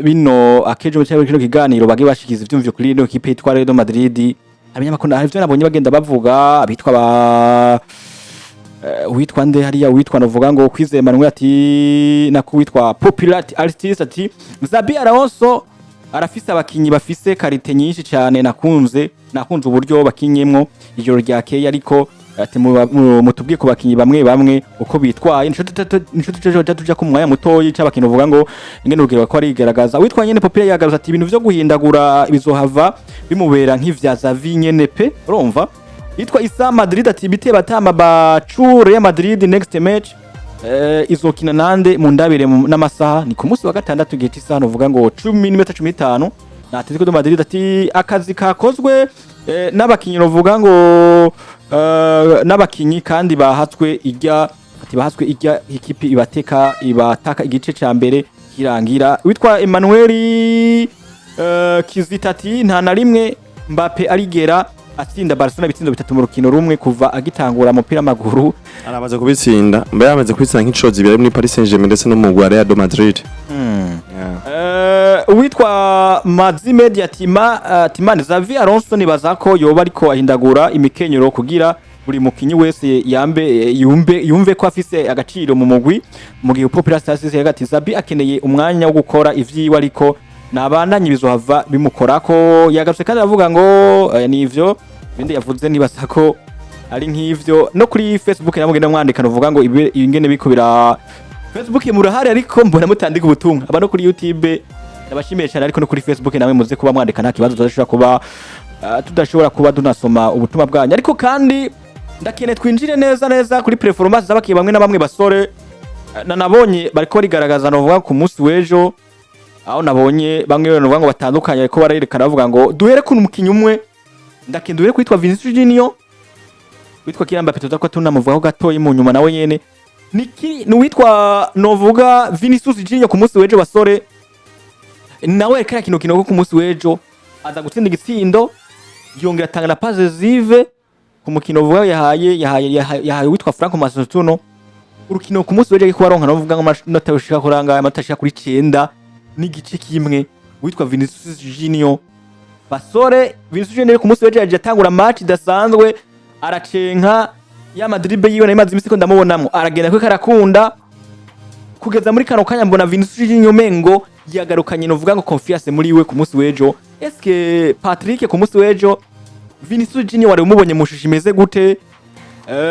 bino akejo cyangwa kino kiganiro bagi bashikiza ivyumvyo kuri ino kipe yitwa Real Madrid abanyamakuru hari ivyo nabonye bagenda bavuga abitwa ba witwa nde hariya witwa novuga ngo kwizeye Emmanuel ati nakuwitwa popular artist ati Xabi Alonso arafise abakinyi bafise karite nyinshi cyane nakunze uburyo bakinyemwo ijoro ryakeye ariko ati mutubwiye ku bakinyi bamwe uko bitwaye nico tujya ku mwanya mutoyi cy'abakinyi uvuga ngo ingene urugero ko ari igaragaza witwa nyene popular yagaruza ati ibintu vyo guhindagura bizohava bimubera nk'ivya Xavi nyene pe urumva yitwa Isa Madrid ati bite batama bacu Real Madrid next match izokina nande mu ndabire n'amasaha ni ku munsi wa gatandatu gihe cy'isano uvuga ngo 10:15 na Atletico de Madrid ati akazi kakozwe n'abakinyi uvuga ngo n'abakinyi kandi bahatswe ijya ikipe ibataka igice ca mbere kirangira witwa Emmanuel Kizitati nta na rimwe Mbappe arigera atsinda Barcelona bitsindo bitatu mu rukino rumwe kuva agitangura umupira maguru aramaze kubitsinda mbe yamaze kubitsinda nk'icozi biri muri Paris Saint-Germain ndetse no mu Real de Madrid witwa Mazi Media Timani Xabi Alonso nibaza ko yoba ariko ahindagura imikenyero kugira buri mukinyi wese yumve ko afise agaciro mu mugwi mu gihe Popular Stars yagati Xabi akeneye umwanya wo gukora ivyiwe ariko nabandanye bizohava bimukorako yagarutse kandi avuga ngo nivyo bindi yavuze nibasa ko ari nk'ivyo no kuri Facebook namugenda mwandika uvuga ngo ingene bikubira Facebook murahari ariko mbona mutandika ubutumwa aba no kuri YouTube nabashimiye cyane ariko no kuri Facebook nawe muze kuba mwandika nta kibazo tudashobora kuba tunasoma ubutumwa bwanyu ariko kandi ndakene twinjire neza kuri performance z'abakiye bamwe na bamwe basore nabonye bariko rigaragaza no vuga ku munsi w'ejo aho nabonye bamwe bavuga ngo batandukanye ariko barerekana bavuga ngo duhere ku mukinyi umwe ndakenduye kwitwa Vinicius Junior witwa Kiramba Petro ko tunamuvugaho gatoyi mu nyuma nawe nyene ni witwa novuga Vinicius Junior ku munsi w'ejo basore nawe kaya kino ku munsi w'ejo aza gutsinda igitsindo yongera atanga na passe zive ku mukino vuga yahaye witwa Franco Masotuno urukino ku munsi w'ejo ko baronka novuga ngo amanota yoshika kuranga amanota ashika kuri 9 n'igice kimwe witwa Vinicius Junior basore Vinicius Junior ku munsi w'ejo yaje atangura match idasanzwe aracenka ya Madrid yiwe na imazi misiko ndamubonamwo aragenda ko karakunda kugeza muri kano kanya mbona Vinicius Junior mengo yagarukanye no vuga ngo confiance muri we ku munsi w'ejo eske Patrick ku munsi w'ejo Vinicius Junior wari umubonye mushishimeze gute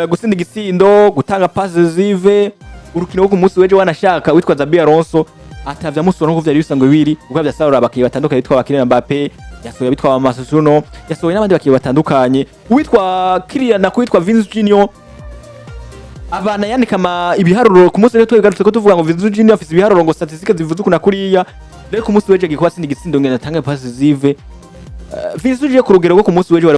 gutsinda igitsindo gutanga passes zive urukino rwo ku munsi w'ejo wanashaka witwa Xabi Alonso atavya musoro nko vyari bisanzwe biri ubwo byasarura abakiye batandukanye bitwa bakirina Mbappe yasohoye bitwa Amasosuno yasohoye n'abandi bakiye batandukanye witwa Kylian na kwitwa Vinicius Junior abana yandika ibiharuro ku munsi rero twegarutse ko tuvuga ngo Vinicius Junior afise ibiharuro ngo statistics zivuze kuna kuriya rero ku munsi weje gikuba sindi gitsindo ngenda tange pass zive visuje ku rugero rwo ku munsi weje